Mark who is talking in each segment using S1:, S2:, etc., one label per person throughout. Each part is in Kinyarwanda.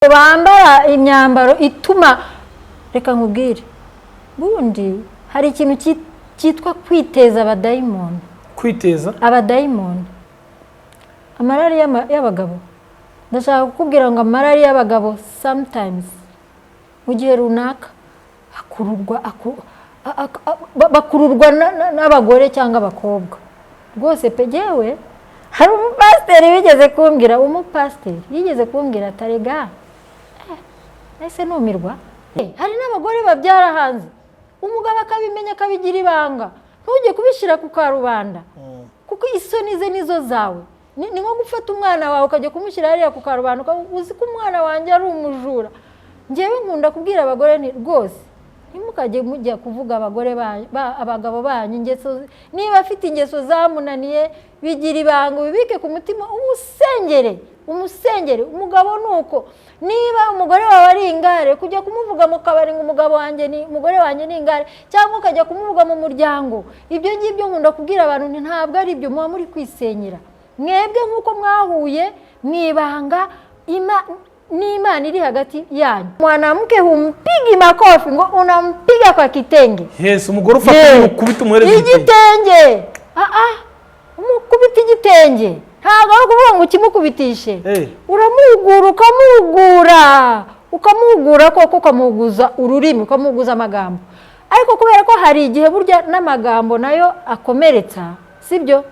S1: bambara imyambaro ituma reka nkubwire bundi hari ikintu cyitwa kwiteza abadayimoni.
S2: Kwiteza
S1: abadayimoni, amarari y'abagabo. Ndashaka kukubwira ngo amarari y'abagabo sometimes mu gihe runaka bakururwa n'abagore cyangwa abakobwa. Rwose pegewe hari umupasiteri wigeze kumbwira, umupasiteri yigeze kumbwira atarega ese numirwa. Hari n'abagore babyara hanze, umugabo akabimenya akabigira ibanga, ntujye kubishyira ku karubanda kuko isoni ze nizo zawe. Ni nko gufata umwana wawe ukajya kumushyira hariya ku karubanda uzi ko umwana wanjye ari umujura. Ngewe nkunda kubwira abagore ni rwose ntimukajye mujya kuvuga abagabo banyu ingeso, niba afite ingeso zamunaniye bigira ibanga ubibike ku mutima, umusengere. Umugabo nuko niba umugore wawe ari ingare kujya kumuvuga mu kabari ngo umugore wanjye ni ingare, cyangwa ukajya kumuvuga mu muryango. Ibyo ngibyo nkunda kubwira abantu ntabwo ari ibyo, muba muri kwisenyera mwebwe nk'uko mwahuye mwibanga n'Imana iri hagati yanyu. Mwanamke humpigi makofi ngo unampiga kwa kitenge.
S2: Yes, umugore ufata ukubita umuhereza
S1: igitenge. Umukubita igitenge. Ntabwo ari kuvuga ngo ukimukubitishe. Ukamuhugura koko ukamuguza ururimi, ukamuguza amagambo. Ariko kubera ko hari igihe burya n'amagambo nayo akomeretsa, sibyo?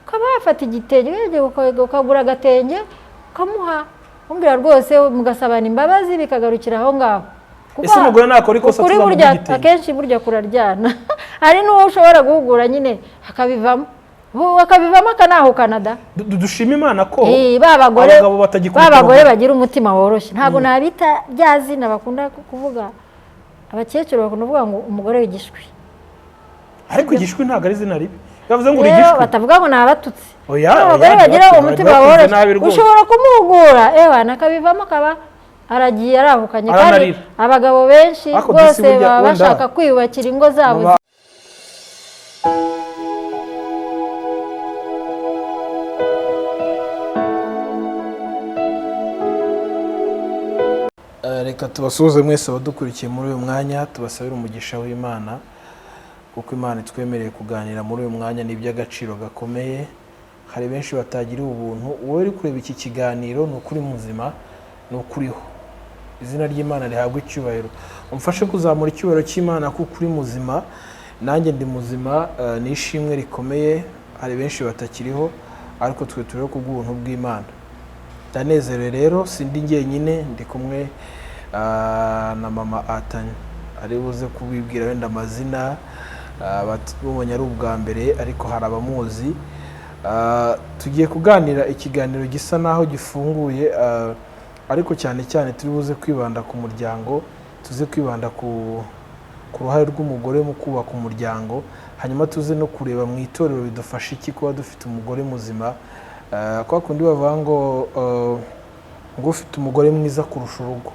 S1: Ukaba wafata igitenge ukagura agatenge ukamuha, umbwira rwose mugasabana imbabazi bikagarukira aho ngaho.
S2: Ese umugore nakora ikosa
S1: tuzamugira igitenge. Akenshi burya kuraryana. Hari n'uwo ushobora guhugura nyine akabivamo akanaho Canada.
S2: Dushima Imana ko
S1: babagore bagira umutima woroshye. Ntabwo nabita rya zina bakunda kuvuga abakecuru, bakunda kuvuga ngo umugore w'igishwi.
S2: Ariko igishwi ntabwo ari zina ribi. Yavuze ngo igishwi
S1: batavuga ngo nabatutsi. Abagore bagira umutima woroshye ushobora kumuhugura nakabivamo akaba aragiye arahukanye. Kandi abagabo benshi bose baba bashaka kwiyubakira ingo zabo.
S2: Reka tubasuhuze mwese abadukurikiye muri uyu mwanya, tubasabira umugisha w'Imana kuko Imana itwemereye kuganira muri uyu mwanya n'iby'agaciro gakomeye. Hari benshi batagira ubuntu, wowe uri kureba iki kiganiro ni ukuri muzima, ni ukuriho. Izina ry'Imana rihabwa icyubahiro. Umfashe kuzamura icyubahiro cy'Imana kuko uri muzima, nanjye ndi muzima, ni ishimwe rikomeye. Hari benshi batakiriho ariko twe turiho ku bw'ubuntu bw'Imana. Ndanezerewe rero, sindi njyenyine, ndi kumwe na mama Atanya. Ari buze kubibwira wenda amazina batubonye ari ubwa mbere ariko hari abamuzi. Tugiye kuganira ikiganiro gisa naho gifunguye, ariko cyane cyane turi buze kwibanda ku muryango, tuze kwibanda ku ruhare rw'umugore mu kubaka umuryango, hanyuma tuze no kureba mu itorero bidufasha iki kuba dufite umugore muzima. Kwa kundi bavuga ngo ufite umugore mwiza kurusha urugo.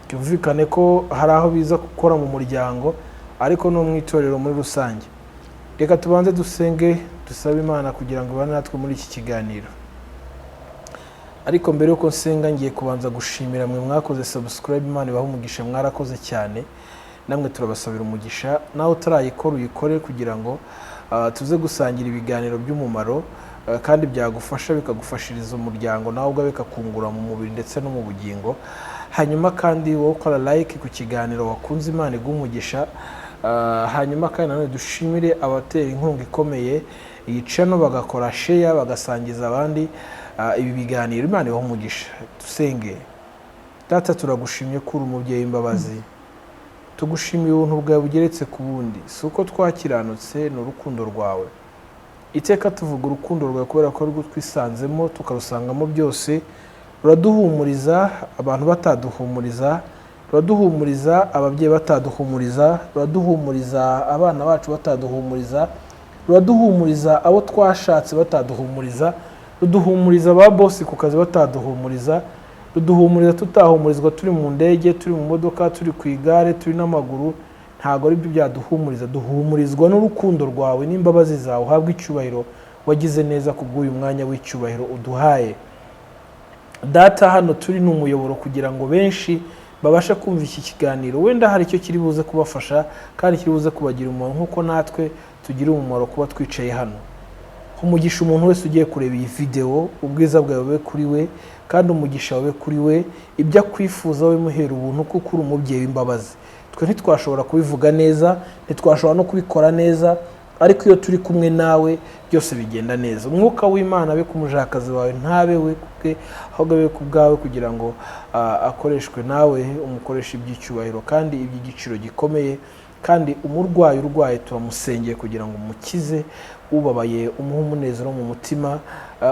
S2: Byumvikane ko hari aho biza gukora mu muryango ariko no mu itorero muri rusange. Reka tubanze dusenge, dusabe Imana kugira ngo ibane natwe muri iki kiganiro. Ariko mbere yuko nsenga ngiye kubanza gushimira mwe mwakoze subscribe. Imana ibahe umugisha, mwarakoze cyane. Namwe turabasabira umugisha, naho utarayikora uyikore kugira ngo tuze gusangira ibiganiro by'umumaro kandi byagufasha bikagufashiriza umuryango, nawe ubwo bikakungura mu mubiri ndetse no mu bugingo. Hanyuma kandi wowe ukora like ku kiganiro wakunze, Imana igumugisha. Hanyuma kandi nanone dushimire abatera inkunga ikomeye iyi channel, bagakora share bagasangiza abandi ibi biganiro. Imana ibahe umugisha. Dusenge. Data, turagushimye ko uri umubyeyi imbabazi, tugushimiye ubuntu bwawe bugeretse ku bundi. Si uko twakiranutse, ni urukundo rwawe. Iteka tuvuga urukundo rwawe kubera ko rwo twisanzemo tukarusangamo byose. Ruraduhumuriza abantu bataduhumuriza, ruraduhumuriza ababyeyi bataduhumuriza, ruraduhumuriza abana bacu bataduhumuriza, ruraduhumuriza abo twashatse bataduhumuriza, ruduhumuriza ba boss ku kazi bataduhumuriza, ruduhumuriza tutahumurizwa turi mu ndege, turi mu modoka, turi ku igare, turi n'amaguru. Ntago ari byo byaduhumuriza, duhumurizwa n'urukundo rwawe n'imbabazi zawe. Uhabwe icyubahiro, wagize neza kubw'uyu mwanya w'icyubahiro uduhaye. data hano turi ni umuyoboro kugira ngo benshi babashe kumva iki kiganiro, wenda hari icyo kiri buze kubafasha kandi kiri buze kubagira umumaro nk'uko natwe tugira umumaro kuba twicaye hano. Umugisha umuntu wese ugiye kureba iyi video, ubwiza bwawe bube kuri we kandi umugisha wawe kuri we, ibyo akwifuza we muhera ubuntu kuko uri umubyeyi w'imbabazi. Twe ntitwashobora kubivuga neza, ntitwashobora no kubikora neza, ariko iyo turi kumwe nawe byose bigenda neza. Umwuka w'Imana abe ku mujakazi wawe, ntabe we kubwe ahubwo abe ku bwawe, kugira ngo akoreshwe nawe umukoresha iby'icyubahiro kandi iby'igiciro gikomeye. Kandi umurwayi urwaye turamusengeye kugira ngo umukize, ubabaye umuhe umunezero mu mutima,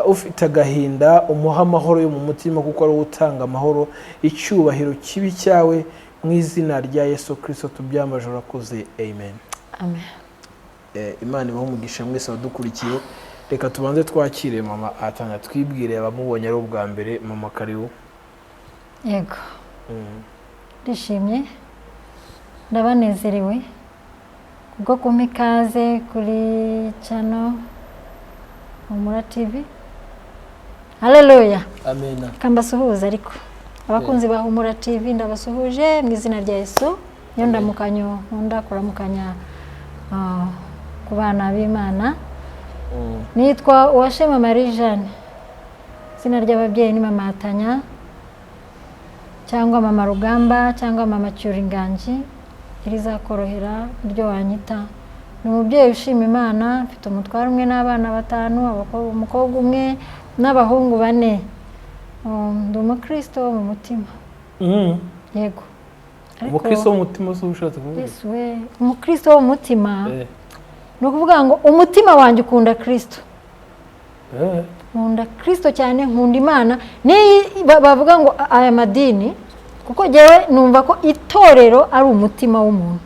S2: ufite agahinda umuha amahoro yo mu mutima kuko ari utanga amahoro. Icyubahiro kibi cyawe mu izina rya Yesu Kristo tubyamaje urakoze, amen.
S1: Amen.
S2: Imana ibahe umugisha mwese abadukurikiye. Reka tubanze twakire mama atanga twibwire abamubonye ari ubwa mbere. Mama karibu.
S1: Yego. Ndishimye, ndabanezerewe kubwo kumpa ikaze kuri channel Humura TV. Haleluya.
S2: Amen.
S1: Kambasuhuza ariko abakunzi ba Humura TV ndabasuhuje mu izina rya Yesu. Yo ndamukanyo nkunda kuramukanya ku bana b'Imana. Nitwa Uwashema Marie Jeanne. Izina ry'ababyeyi ni Mama Atanya cyangwa Mama Rugamba cyangwa Mama Cyuringanji, irizakorohera iryo wanyita. Ni umubyeyi ushima Imana, mfite umutware umwe n'abana 5, umukobwa umwe n'abahungu 4. Ndi umukristo wo mu mutima. Yego.
S2: Umukristo wo mu mutima se ushatse kuvuga?
S1: Yesu we, umukristo wo mu mutima. No kuvuga ngo umutima wanjye ukunda Kristo. Nkunda Kristo cyane, nkunda Imana. Ni bavuga ngo aya madini, kuko jewe numva ko itorero ari umutima w'umuntu.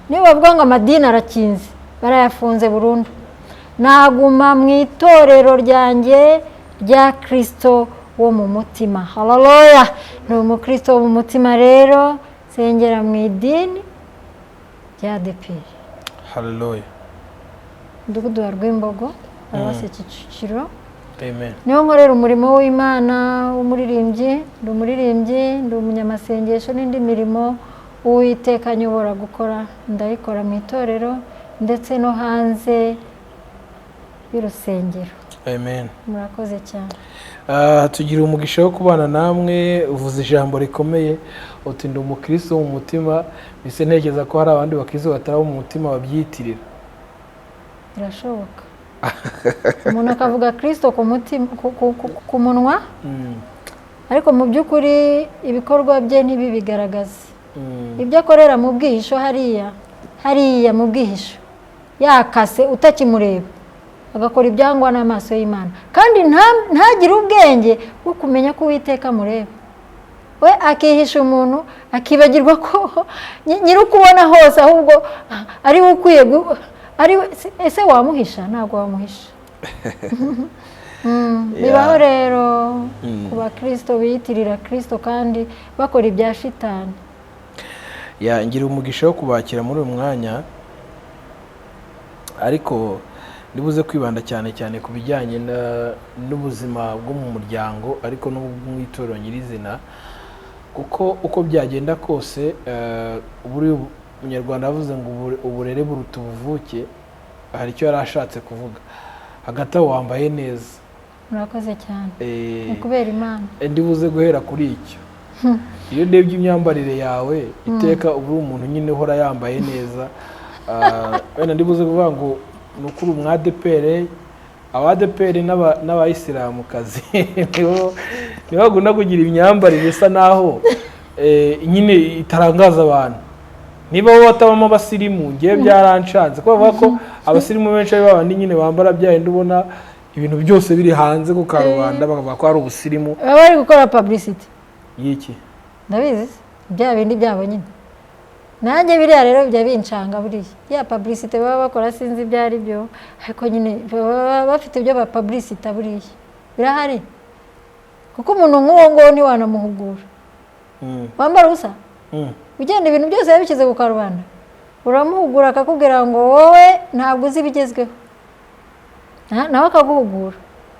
S1: Niyo bavuga ngo amadini arakinze, barayafunze burundu. Naguma mu itorero ryanjye rya Kristo wo mu mutima. Haleluya. Ni umukristo wo mu mutima rero, sengera mu idini rya ADEPR. Haleluya. Ndugudu wa Rwimbogo, Paruwasi Kicukiro.
S2: Amen.
S1: Niyo nkorera umurimo w'Imana w'umuririmbyi, ndi umuririmbyi, ndi umunyamasengesho n'indi mirimo Uwiteka anyobora gukora, ndayikora mu itorero ndetse no hanze y'urusengero.
S2: Amen.
S1: Murakoze cyane.
S2: Tugira umugisha wo kubana namwe. Uvuze ijambo rikomeye uti ndi umukristo mu mutima, bise ntekereza ko hari abandi bakristo batari mu mutima babyitirira.
S1: Birashoboka. Umuntu akavuga Kristo ku mutima ku munwa, ariko mu by'ukuri ibikorwa bye ntibibigaragaza. Ibyo akorera mu bwihisho hariya mu bwihisho yakase utakimureba, agakora ibyangwa n'amaso y'Imana, kandi ntagire ubwenge bwo kumenya ko Uwiteka mureba. We akihisha umuntu akibagirwa ko nyirukubona hose ahubwo ari we ukwiye ese wamuhisha? Ntabwo wamuhisha. Bibaho rero ku bakristo biyitirira Kristo kandi bakora ibya shitani.
S2: Ngira umugisha wo kubakira muri uyu mwanya, ariko ndibuze kwibanda cyane ku bijyanye n'ubuzima bwo mu muryango ariko no mu itorero nyirizina, kuko uko byagenda kose buri Umunyarwanda yavuze ngo uburere buruta ubuvuke. Hari icyo yari ashatse kuvuga. Hagati aho wambaye neza.
S1: Murakoze cyane. Ni kubera Imana.
S2: Ndibuze guhera kuri icyo. Iyo ndebye imyambarire yawe iteka ubu umuntu nyine uhora yambaye neza. Wenda ndibuze kuvuga ngo nukuri umwadepere, abadepere n'abayisilamukazi nibo bagunda kugira imyambarire isa naho nyine itarangaza abantu. Niba wowe watabamo abasirimu, ngiye byaranshanze ko bavuga ko abasirimu benshi ari babandi nyine bambara byahindi ubona ibintu byose biri hanze ku karubanda bakavuga ko ari ubusirimu.
S1: Baba bari gukora publicity
S2: y'iki?
S1: Ndabizi bya bindi byabo nyine. Nanjye biriya rero bijya bincanga buriya. Ya publicity baba bakora sinzi ibyo ari byo, ariko nyine baba bafite ibyo ba publicity buriya. Birahari. Kuko umuntu nk'uwo ngo ntiwanamuhugura. Wambara usa? Ugenda ibintu byose yabikize ku karubanda. Uramuhugura akakubwira ngo wowe ntabwo uzi ibigezweho. Nawe akaguhugura.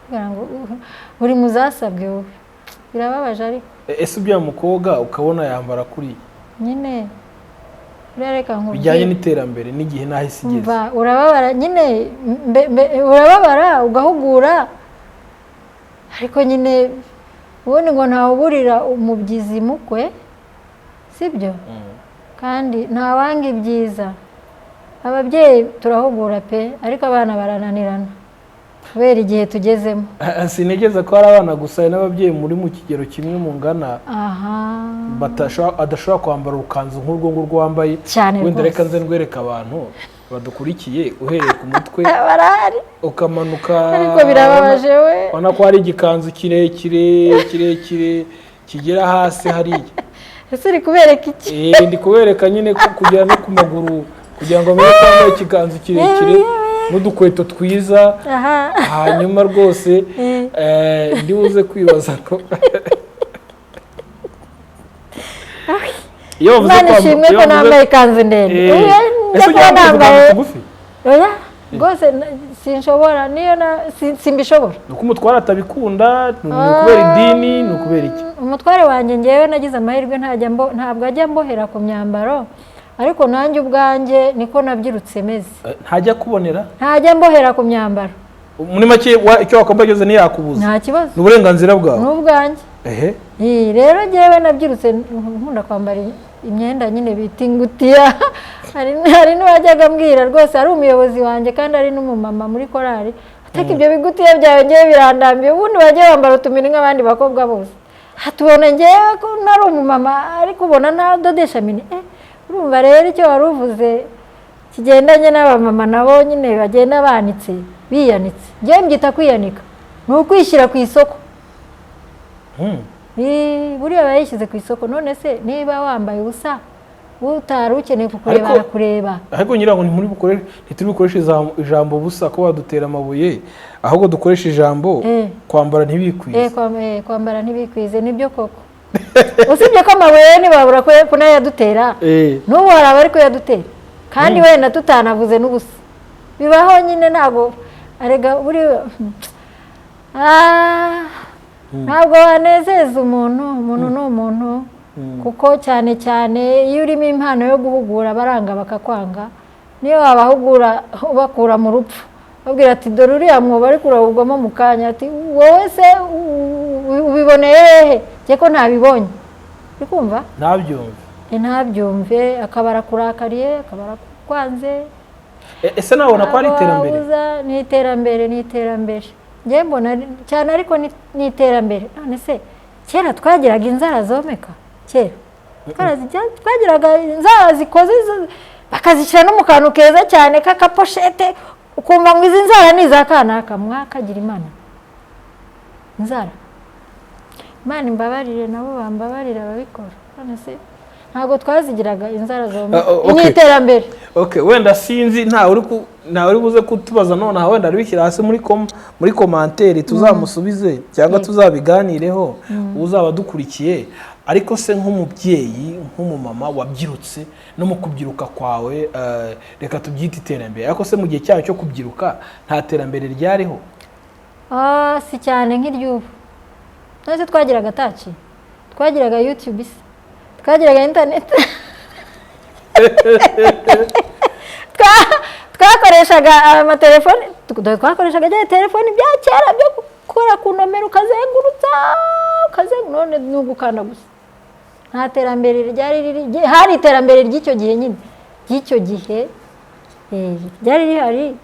S1: Kugira ngo uri muzasabwe wowe. birababaje ariko
S2: ese ubya mukobwa ukabona yambara kuri
S1: nyine urareka nkubwire
S2: bijyanye n'iterambere n'igihe nahise igeze
S1: urababara nyine urababara ugahugura ariko nyine ubundi ngo ntawuburira umubyizi mukwe sibyo kandi ntawanga ibyiza ababyeyi turahugura pe ariko abana barananirana kubera igihe tugezemo
S2: sinigeze ko hari abana gusa n'ababyeyi muri mu kigero kimwe mungana adashobora kwambara urukanzu nk'urwo ngurwo wambaye wenda reka nze ndwereka abantu badukurikiye uhereye ku mutwe ukamanuka
S1: ariko birababaje we
S2: ubona ko hari igikanzu kirekire kigera hasi hariya
S1: ese uri kubereka iki
S2: ndi kubereka nyine kugera no ku maguru kugira ngo amenye ko wambaye ikikanzu kirekire n'udukweto twiza hanyuma rwose ndibuze kwibaza ko
S1: Imana ishimwe ko nambaye ikanzu ndende
S2: ese ujya nambaye tugufi
S1: rwose sinshobora niyo simbishobora
S2: nuko umutware atabikunda ni ukubera idini ni ukubera iki
S1: umutware wanjye ngewe nagize amahirwe ntabwo ajya mbohera ku myambaro ariko nanjye ubwanjye niko nabyirutse meze
S2: ntajya kubonera
S1: ntajya mbohera ku myambaro
S2: muri make icyo wakwambara cyose ntiyakubuza
S1: nta kibazo
S2: ni uburenganzira bwawe
S1: ni ubwanjye rero ngewe nabyirutse nkunda kwambara imyenda nyine bita ingutiya hari n'uwajyaga ambwira rwose ari umuyobozi wanjye kandi ari n'umumama muri korari ateka ibyo bigutiya byawe ngewe birandambiye ubundi bajya bambara utumini nk'abandi bakobwa bose hatubona ngewe ko nari umumama ariko ubona ntadodesha mini urumva rero icyo wari uvuze kigendanye n'abamama nabo nyine bagenda banitse biyanitse ngewe mbyita kwiyanika ni ukwishyira ku isoko buriya bayishyize ku isoko none se niba wambaye ubusa utari ukeneye kukureba arakureba
S2: ariko ngira ngo ntituri bukoreshe ijambo busa ko badutera amabuye ahubwo dukoresha ijambo kwambara ntibikwize
S1: kwambara ntibikwize nibyo koko usibye ko amabuye ntibabura kunayadutera n'ubu hari abari kuyadutera kandi wenda tutanavuze n'ubusa bibaho nyine ntabwo arega buriya ntabwo wanezeza umuntu ni umuntu kuko cyane cyane iyo urimo impano yo guhugura baranga bakakwanga niyo wabahugura ubakura mu rupfu babwira ati dore uriya mwobo ariko urawugwamo mu kanya ati wowe se ubiboneye hehe njye ko ntabibonye uri kumva ntabyumve akaba arakurakariye akaba arakwanze
S2: ese nabona ko ari iterambere
S1: ni iterambere njye mbona cyane ariko ni iterambere none se kera twagiraga inzara zomeka kera twagiraga inzara zikoze bakazishyira no mu kantu keza cyane k'akaposhete ukumva ngo izi nzara ni iza kanaka mwakagira imana inzara imana imbabarire nabo bambabarira ababikora none se ntabwo twazigiraga inzara zomeka ni iterambere
S2: wenda sinzi ntawe uri buze kutubaza nonaha wenda aribishyira hasi muri komanteri tuzamusubize cyangwa tuzabiganireho uzaba dukurikiye ariko se nk'umubyeyi nk'umumama wabyirutse no mu kubyiruka kwawe reka tubyite iterambere ariko se mu gihe cyawe cyo kubyiruka nta terambere ryariho
S1: si cyane nk'iry'ubu none twagiraga taci twagiraga yutube se twagiraga interineti twakoreshaga amatelefoni twakoreshaga telefoni bya kera byo gukora ku nomero ukazengurutsa none ni ugukanda gusa nta terambere ryari hari iterambere ry'icyo gihe nyine ry'icyo gihe ryari rihari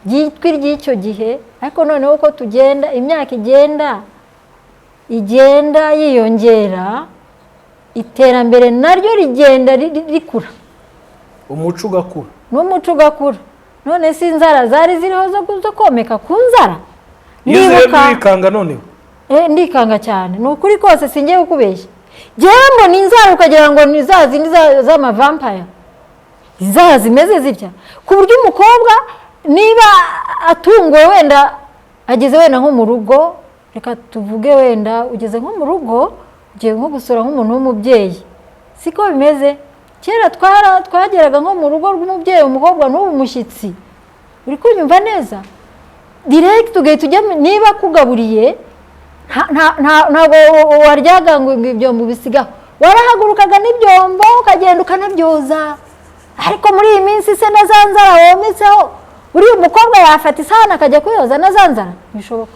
S1: ryitwa iry'icyo gihe ariko noneho uko tugenda imyaka igenda yiyongera iterambere naryo rigenda rikura
S2: umuco ugakura
S1: n'umuco ugakura none si inzara zari ziriho zo komeka ku nzara
S2: ndikanga noneho
S1: ndikanga cyane ni ukuri kose singiye kukubeshya ngewe mbona inzara ukagira ngo ni za zindi z'amavampaya inzara zimeze zitya ku buryo umukobwa niba atunguwe wenda ageze wenda nko mu rugo reka tuvuge wenda ugeze nko mu rugo ugiye nko gusura nk'umuntu w'umubyeyi siko bimeze kera twageraga nko mu rugo rw'umubyeyi umukobwa n'ubu mushyitsi uri kunyumva neza direct ugahita ujya niba akugaburiye ntabwo waryaga ngo ibyombo bisigaho, warahagurukaga n'ibyombo ukagenda ukanabyoza. Ariko muri iyi minsi se na za nzara wometseho, uriya umukobwa yafata isahani akajya kuyoza na za nzara? Bishoboka?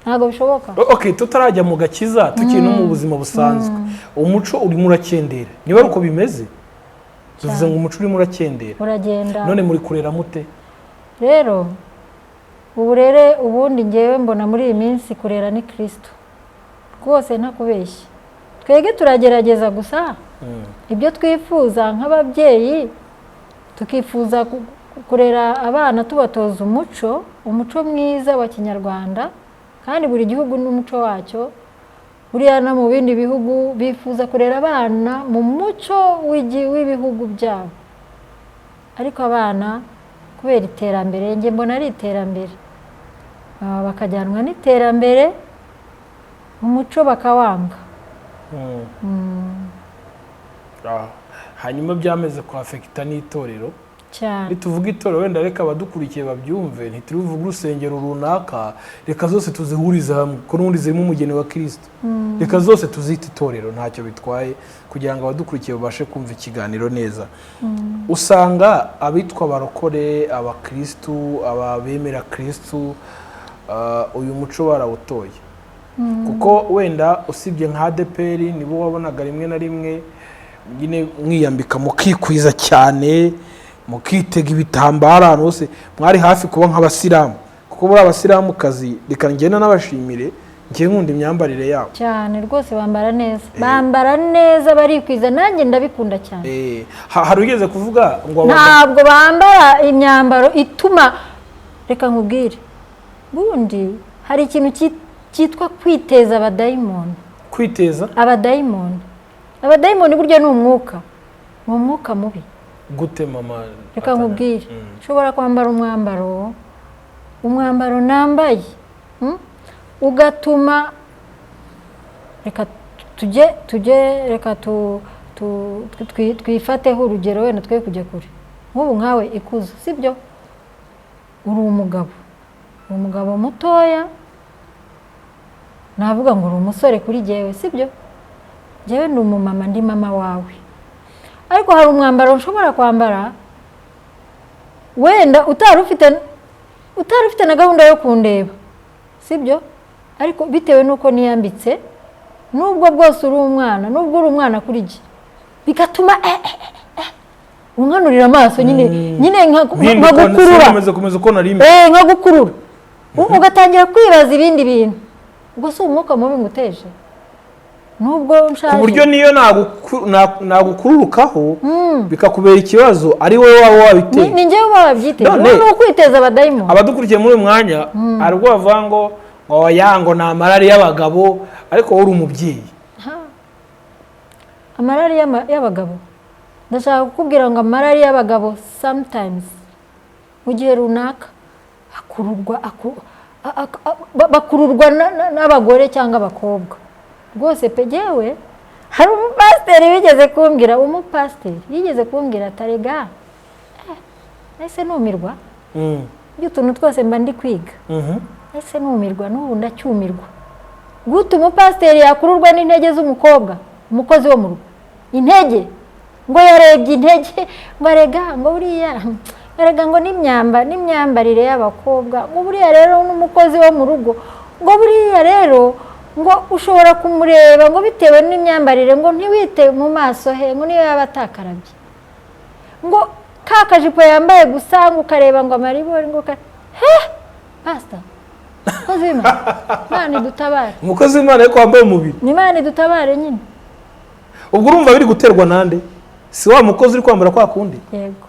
S1: Ntabwo bishoboka.
S2: Okay, tutarajya mu gakiza tukiri no mu buzima busanzwe, umuco urimo urakendera, niba ari uko bimeze tuvuze ngo umuco urimo urakendera,
S1: uragenda.
S2: None muri kurera mute?
S1: Rero uburere ubundi ngewe mbona muri iyi minsi kurera ni Kristo rwose, ntakubeshye. Twege turagerageza gusa ibyo twifuza nk'ababyeyi, tukifuza kurera abana tubatoza umuco mwiza wa Kinyarwanda, kandi buri gihugu n'umuco wacyo. Buriya no mu bindi bihugu bifuza kurera abana mu muco w'ibihugu byabo, ariko abana kubera iterambere, njye mbona ari iterambere, bakajyanwa n'iterambere, umuco bakawanga.
S2: Hanyuma byameze kuhafekita n'itorero
S1: cyane.
S2: Nituvuga itorero wenda reka abadukurikiye babyumve, ntituvuga urusengero runaka, reka zose tuzihuriza hamwe ko n'ubundi zirimo umugeni wa Kristo. Reka zose tuzita itorero, ntacyo bitwaye, kugira ngo abadukurikiye babashe kumva ikiganiro neza. Usanga abitwa barokore, abakristu, ababemera Kristo, uyu muco barawutoye, kuko wenda usibye nka ADPR nibo wabonaga rimwe na rimwe nyine mwiyambika mukikwiza cyane, mukitega ibitambaro ahantu hose, mwari hafi kuba nk'abasilamu, kuko buri abasilamukazi reka ngenda n'abashimire, ngiye nkunda imyambarire yabo
S1: cyane rwose, bambara neza, bambara neza, barikwiza, nanjye ndabikunda cyane.
S2: Hari ugeze kuvuga ngo
S1: ntabwo bambara imyambaro ituma, reka nkubwire, bundi hari ikintu cyitwa kwiteza abadayimoni.
S2: Kwiteza
S1: abadayimoni? Abadayimoni burya ni umwuka, ni umwuka mubi.
S2: Gute mama?
S1: Reka nkubwire, ushobora kwambara umwambaro nambaye ugatuma, reka reka twifateho urugero, wenda twe kujya kure. Nk'ubu nkawe Ikuzo, sibyo? Uri umugabo mutoya, navuga ngo uri umusore kuri jyewe, sibyo? Jyewe ni umumama, ndi mama wawe, ariko hari umwambaro nshobora kwambara wenda utari ufite na gahunda yo kundeba, sibyo? Ariko bitewe nuko niyambitse, nubwo bwose uri umwana kuri jye, bigatuma unkanurira amaso, nyine nkagukurura, nkagukurura, ugatangira kwibaza ibindi bintu. Ubwo si umwuka mubi nguteje? Nubwo nshaje,
S2: ku buryo niyo nagukururukaho bikakubera ikibazo, ari wowe waba wabiteye.
S1: Ni njyewe wabyiteye, ni ukwiteza abadayimoni.
S2: Abadukurikiye muri uyu mwanya ari rwo bavuga ngo yango ni amarari y'abagabo, ariko wowe uri umubyeyi.
S1: Amarari y'abagabo? Ndashaka kukubwira ngo amarari y'abagabo sometimes mu gihe runaka bakururwa n'abagore cyangwa abakobwa. Rwose pe jyewe hari umupasiteri yigeze kumbwira atarega, ese numirwa y'utuntu twose mba ndi kwiga, ese numirwa, n'ubu ndacyumirwa. Gute umupasiteri yakururwa n'intege z'umukobwa, umukozi wo mu rugo? Intege ngo yarebye intege, ngo arega, ngo buriya arega, ngo n'imyambarire y'abakobwa, ngo buriya rero n'umukozi wo mu rugo, ngo buriya rero ngo ushobora kumureba ngo bitewe n'imyambarire, ngo ntiwite mu maso he, ngo niyo yaba atakarabye, ngo ka kajipo yambaye gusa, ngo ukareba ngo amaribori, ngo pastor, umukozi w'Imana, Imana idutabare.
S2: Umukozi w'Imana ariko wambaye umubiri,
S1: ni Imana idutabare nyine.
S2: Ubwo urumva biri guterwa nande? Si wa mukozi uri kwambara kwa kundi?
S1: Yego,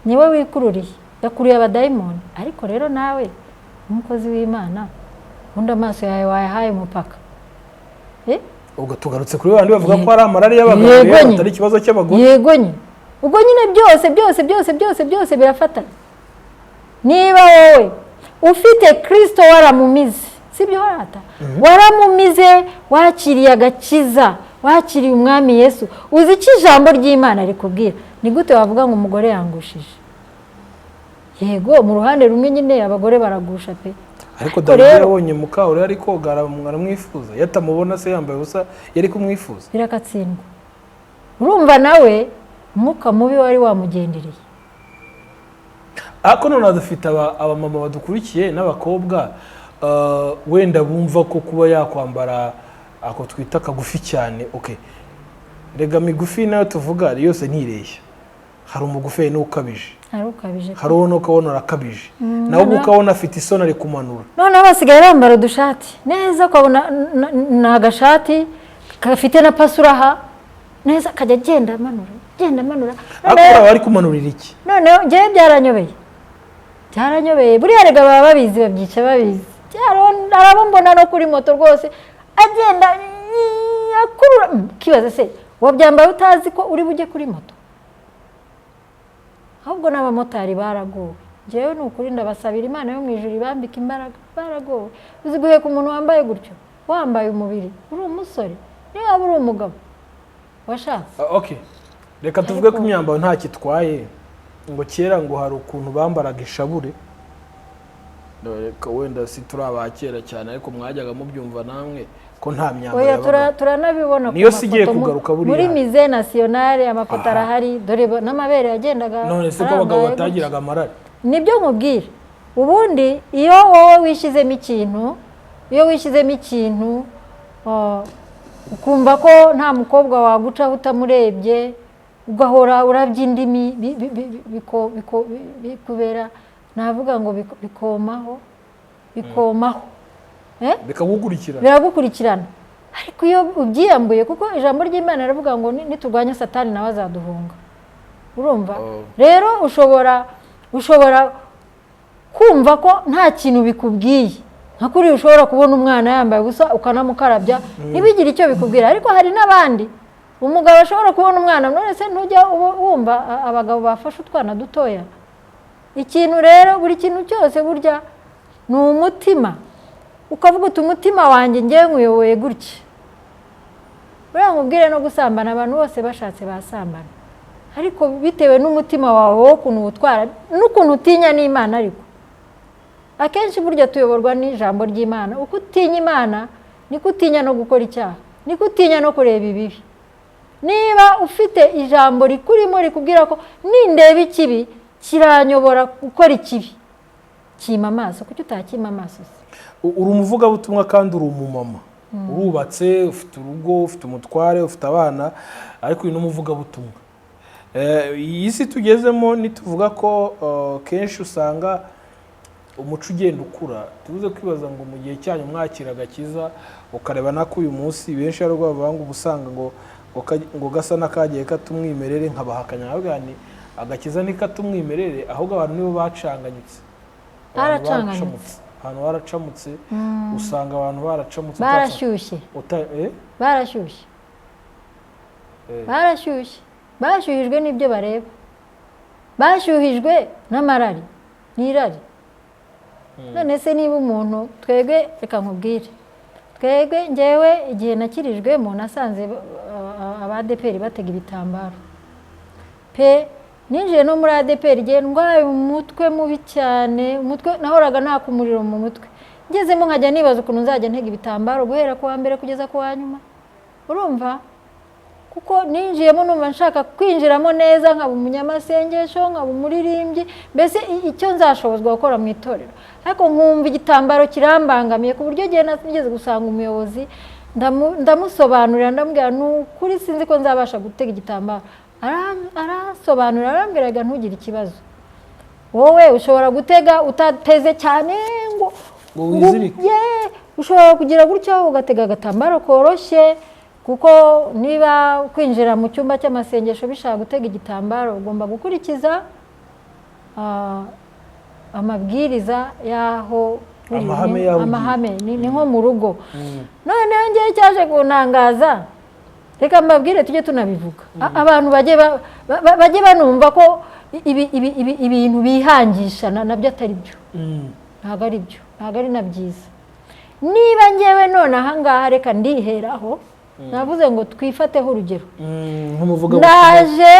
S1: niwe wikururiye, yakuriye abadayimoni. Ariko rero nawe umukozi w'Imana, undi amaso yawe wayahaye umupaka.
S2: Ubwo tugarutse kuri bandi bavuga ko ari amarari y'abagabo, atari ikibazo cy'abagore.
S1: Yego nyine, ubwo nyine byose birafatana. Niba wowe ufite Kristo waramumize, sibyo warata? Waramumize, wakiriye agakiza, wakiriye umwami Yesu, uzi iki ijambo ry'Imana rikubwira, ni gute wavuga ngo umugore yangushije? Yego, mu ruhande rumwe nyine abagore baragusha pe,
S2: ariko Dawidi yabonye Mukawuri ari koga aramwifuza, yatamubona se yambaye ubusa yari kumwifuza,
S1: birakatsindwa. Urumva nawe umwuka mubi wari wamugendereye.
S2: Ako none dufite abamama badukurikiye n'abakobwa wenda bumva ko kuba yakwambara ako twita kagufi cyane. Okay, rega migufi nayo tuvuga yose ntireshya, hari umugufi n'ukabije, hari uwo ukabona arakabije, nawe ukabona afite isoni ari kumanura.
S1: None basigaye bambara udushati neza, ukabona ni agashati gafite na pasuraha neza, akajya agenda amanura.
S2: Akora bari kumanurira iki?
S1: Noneho njyewe byaranyobeye buriya rega baba babizi, babyica babizi. Arabambona no kuri moto rwose agenda akurura, kibaza se wabyambaye utazi ko uri bujye kuri moto? Ahubwo n'abamotari baragowe. Njyewe ni ukuri ndabasabira Imana yo mu ijuru ibambika imbaraga, baragowe. Uzi guheka umuntu wambaye gutyo, wambaye umubiri, uri umusore niba uri umugabo washatse.
S2: Okay, reka tuvuge ko imyambaro nta kitwaye, ngo kera ngo hari ukuntu bambaraga ishabure. Reka wenda si turabakera cyane, ariko mwajyaga mubyumva namwe ko nta myambaro yabaga.
S1: Turanabibona
S2: niyo sigiye kugaruka buri
S1: muri Musée National amafoto arahari, dore n'amabere yagendaga.
S2: None se ko abagabo batagiraga amarari?
S1: Nibyo nkubwira. Ubundi iyo wowe wishyizemo ikintu, ukumva ko nta mukobwa waguca utamurebye, ugahora urabya indimi bikubera, navuga ngo bikomaho biragukurikirana. Ariko iyo ubyiyambuye, kuko ijambo ry'Imana riravuga ngo niturwanya Satani nawe azaduhunga. Urumva? Rero ushobora kumva ko nta kintu bikubwiye, nka kuri ushobora kubona umwana yambaye ubusa ukanamukarabya ntibigire icyo bikubwira. Ariko hari n'abandi, umugabo ashobora kubona umwana, none se ntujya wumva abagabo bafashe utwana dutoya? Ikintu rero, buri kintu cyose burya ni umutima, ukavuga uti umutima wanjye ngewe nkuyoboye gutya. Buriya nkubwire no gusambana, abantu bose bashatse basambana, ariko bitewe n'umutima wawe wo ukuntu utwara n'ukuntu utinya n'Imana. Ariko akenshi burya tuyoborwa n'ijambo ry'Imana. Uko utinya Imana niko utinya no gukora icyaha, niko utinya no kureba ibibi. Niba ufite ijambo rikurimo rikubwira ko nindeba ikibi kiranyobora gukora ikibi, kima amaso. Kuki utakima amaso se?
S2: Uri umuvugabutumwa kandi uri umumama, urubatse, ufite urugo, ufite umutware, ufite abana, ariko uri n'umuvugabutumwa. Iyi si tugezemo nituvuga ko kenshi usanga umuco ugenda ukura. Tubuze kwibaza ngo mu gihe cyanyu mwakira agakiza, ukareba nako uyu munsi benshi ari bavuga ngo ubusanga ngo gasa n'akagiye katumwimerere, nkabahakanya abagani agakiza ni katumwimerere, ahubwo abantu nibo bacanganyitse. Abantu baracamutse, usanga abantu baracamutse,
S1: barashyushye, bashyuhijwe n'ibyo bareba, bashyuhijwe n'amarari n'irari. None se niba umuntu, twebwe reka nkubwire, twebwe njyewe igihe nakirijwemo nasanze abadeperi batega ibitambaro pe. Ninjiye no muri ADPR igihe ndwaye umutwe mubi cyane, umutwe nahoraga naka umuriro mu mutwe. Ngezemo nkajya nibaza ukuntu nzajya ntega ibitambaro guhera ku wa mbere kugeza ku wa nyuma. Urumva? Kuko ninjiyemo numva nshaka kwinjiramo neza, nkaba umunyamasengesho, nkaba umuririmbyi, mbese icyo nzashobozwa gukora mu itorero. Ariko nkumva igitambaro kirambangamiye ku buryo gihe nigeze gusanga umuyobozi, ndamusobanurira, ndambwira n'ukuri sinzi ko nzabasha gutega igitambaro. Arasobanurira, arambwiraga ntugire ikibazo, wowe ushobora gutega utateze cyane ngo ushobora kugira gutyo ugatega agatambaro koroshye. Kuko niba kwinjira mu cyumba cy'amasengesho bishaka gutega igitambaro, ugomba gukurikiza amabwiriza yaho, amahame ni nko mu rugo. Noneho ngiye cyaje kunangaza, reka mbabwire tujye tunabivuga, abantu bajye banumva ko ibintu bihangisha nabyo atari byo, ntabwo ari byo, ntabwo ari na byiza. Niba ngewe none ahangaha reka ndiheraho, navuze ngo twifateho urugero, ndaje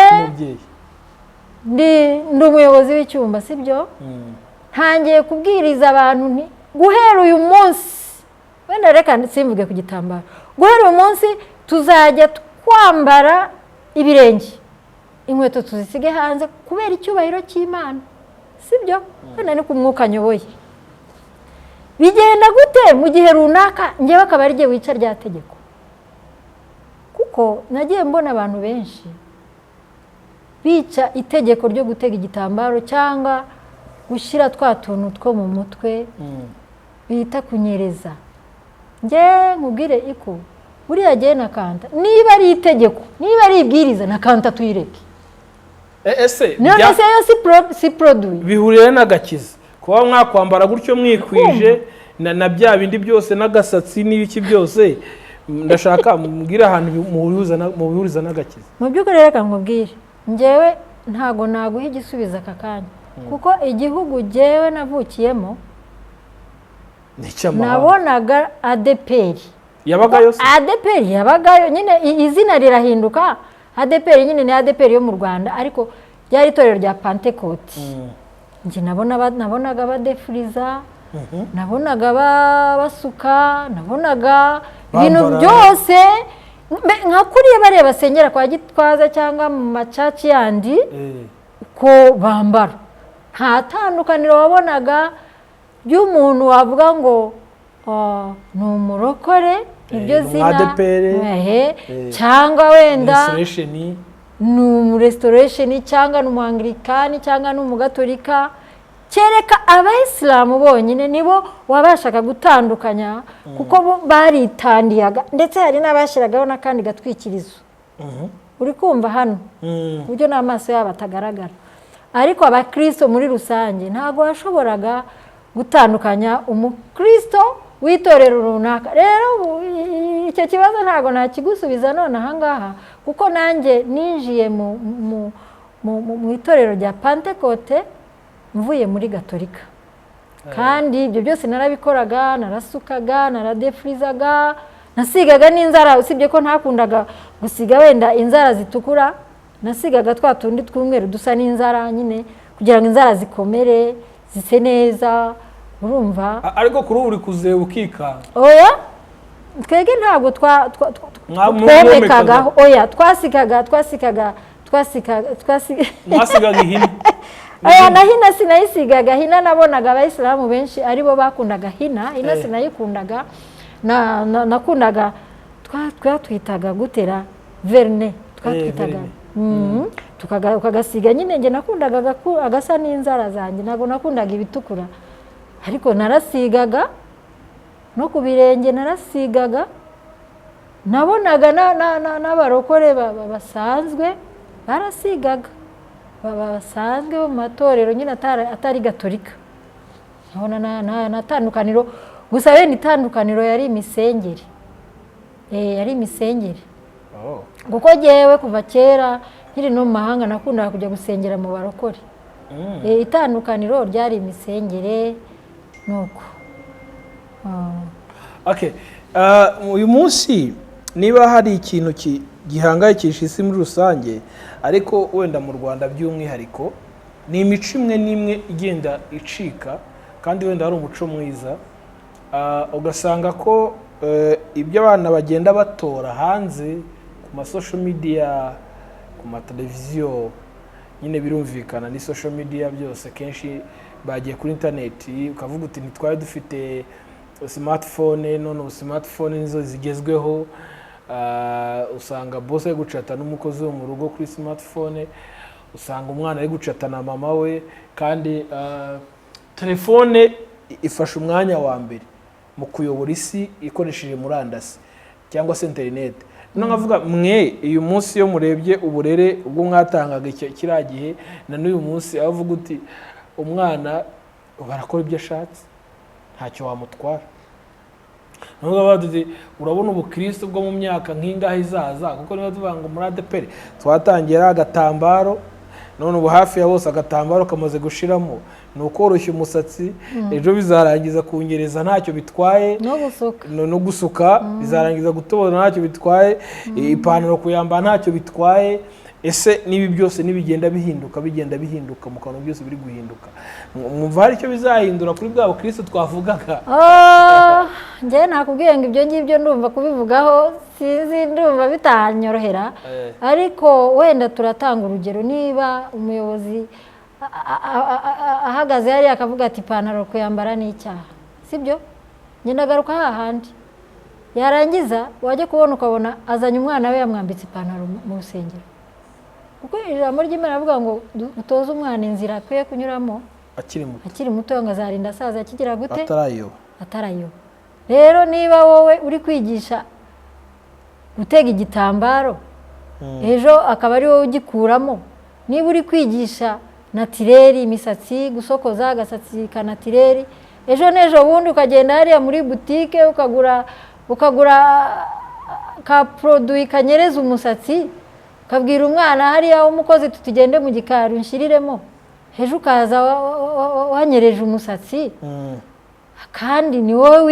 S1: ndi umuyobozi w'icyumba, sibyo? Ntangiye kubwiriza abantu guhera uyu munsi wenda reka simvuge ku gitambaro, guhera uyu munsi tuzajya twambara ibirenge, inkweto tuzisige hanze kubera icyubahiro cy'Imana, sibyo? Wenda ni ku mwuka nyoboye. Bigenda gute mu gihe runaka njyewe akaba ari jye wica rya tegeko? Kuko nagiye mbona abantu benshi bica itegeko ryo gutega igitambaro cyangwa gushyira twa tuntu two mu mutwe bita kunyereza. Njye nkubwire iko buriya jye na kanta, niba ari itegeko, niba ari ibwiriza, na kanta tuyireke.
S2: Ese
S1: none se yo si produit
S2: bihuriye n'agakiza kuba mwakwambara gutyo mwikwije na bya bindi byose n'agasatsi n'ibiki byose, ndashaka mbwira ahantu mu bihuriza n'agakiza.
S1: Mu by'ukuri reka nkubwire, njyewe ntago naguha igisubiza aka kanya, kuko igihugu njyewe navukiyemo nabonaga ADPR
S2: yabagayo.
S1: ADPR yabagayo nyine, izina rirahinduka. ADPR nyine ni ADPR yo mu Rwanda, ariko ryari itorero rya Pentecote. Nje nabonaga badefuriza, nabonaga basuka, nabonaga ibintu byose nka kuriya bareba basengera kwa Gitwaza cyangwa mu macaci yandi ko bambara. Nta tandukaniro wabonaga by'umuntu wavuga ngo ni umurokore, ibyo zina cyangwa wenda ni umurestoration cyangwa ni umuanglikani cyangwa ni umugatolika. Kereka abayisilamu bonyine nibo wabashaga gutandukanya, kuko bo baritandiyaga, ndetse hari n'abashyiragaho n'akandi gatwikirizo. Uri kumva hano uburyo n'amaso yabo atagaragara. Ariko abakristo muri rusange ntago washoboraga gutandukanya umukristo w'itorero runaka. Rero icyo kibazo ntago nakigusubiza none ahangaha, kuko nanjye ninjiye mu itorero rya Pentecote mvuye muri Gatolika, kandi ibyo byose narabikoraga, narasukaga, naradefrizaga, nasigaga n'inzara. Usibye ko ntakundaga gusiga wenda inzara zitukura, nasigaga twa tundi tw'umweru dusa n'inzara nyine, kugira ngo inzara zikomere zise neza. Urumva?
S2: Ariko kuri uri kuzeba ukika.
S1: Oya, twege ntabwo twomekaga. Oya, twasigaga
S2: ihina.
S1: Aya na hina sinayisigaga. Hina nabonaga abayisilamu benshi aribo bakundaga hina. Hina sinayikundaga. Nakundaga twatwitaga gutera verne. Twatwitaga tukagasiga nyine. Nge nakundaga agasa n'inzara zanjye, ntabwo nakundaga ibitukura. Ariko narasigaga no ku birenge, narasigaga. Nabonaga n'abarokore basanzwe barasigaga, basanzwe mu matorero nyine atari Gatolika. Nabona natandukaniro, gusa bene itandukaniro yari imisengere. Yari imisengere. Kuko jyewe kuva kera nkiri no mu mahanga nakundaga kujya gusengera mu barokore. Itandukaniro ryari imisengere nuko.
S2: Okay. Uyu munsi niba hari ikintu gihangayikisha isi muri rusange, ariko wenda mu Rwanda by'umwihariko, ni imico imwe n'imwe igenda icika, kandi wenda hari umuco mwiza. Ugasanga ko ibyo abana bagenda batora hanze ku ma social media, ku ma televiziyo, nyine birumvikana ni social media byose. Kenshi bagiye kuri internet, ukavuga uti ntitwaye dufite smartphone, none smartphone nizo zigezweho. Usanga boss ari gucata n'umukozi wo mu rugo kuri smartphone, usanga umwana ari gucata na mama we, kandi telefone ifasha umwanya wa mbere mu kuyobora isi ikoresheje murandasi cyangwa se internet. No nkavuga mwe uyu munsi yo murebye uburere ubwo mwatangaga kiriya gihe na n'uyu munsi, avuga uti umwana barakora ibyo ashatse ntacyo wamutwara. Nubwo baduze urabona ubukristo bwo mu myaka nk'ingahe izaza, kuko niba tuvuga ngo muri ADPR twatangira agatambaro, none ubu hafi ya bose agatambaro kamaze gushiramo. Ni ukoroshya umusatsi, ejo bizarangiza kungereza ntacyo bitwaye, no gusuka bizarangiza gutobora ntacyo bitwaye, ipantaro kuyambara ntacyo bitwaye. ese nibi byose nibigenda bihinduka mu kantu byose biri guhinduka, mwumva hari icyo bizahindura kuri bwa bukristo twavugaga?
S1: njye nakubwiye ngo ibyo ngibyo ndumva kubivugaho sinzi, ndumva bitanyorohera, ariko wenda turatanga urugero. Niba umuyobozi ahagaze hariya akavuga ati ipantaro kuyambara ni icyaha, sibyo? Njye ndagaruka hahandi, yarangiza wajya kubona ukabona azanye umwana we yamwambitse ipantaro mu rusengero, kuko ijambo ry'Imana avuga ngo dutoze umwana inzira akwiye kunyuramo akiri muto ngo azarinda asaza akigira gute? Atarayoba. Rero niba wowe uri kwigisha gutega igitambaro, ejo akaba ari wowe ugikuramo, niba uri kwigisha natireri, imisatsi, gusokoza agasatsi ka natireri, ejo n'ejo bundi ukagenda hariya muri butike ukagura ka produit kanyereza umusatsi, ukabwira umwana hariya w'umukozi tutugende mu gikari unshiriremo, ejo ukaza wanyereje umusatsi. Kandi ni wowe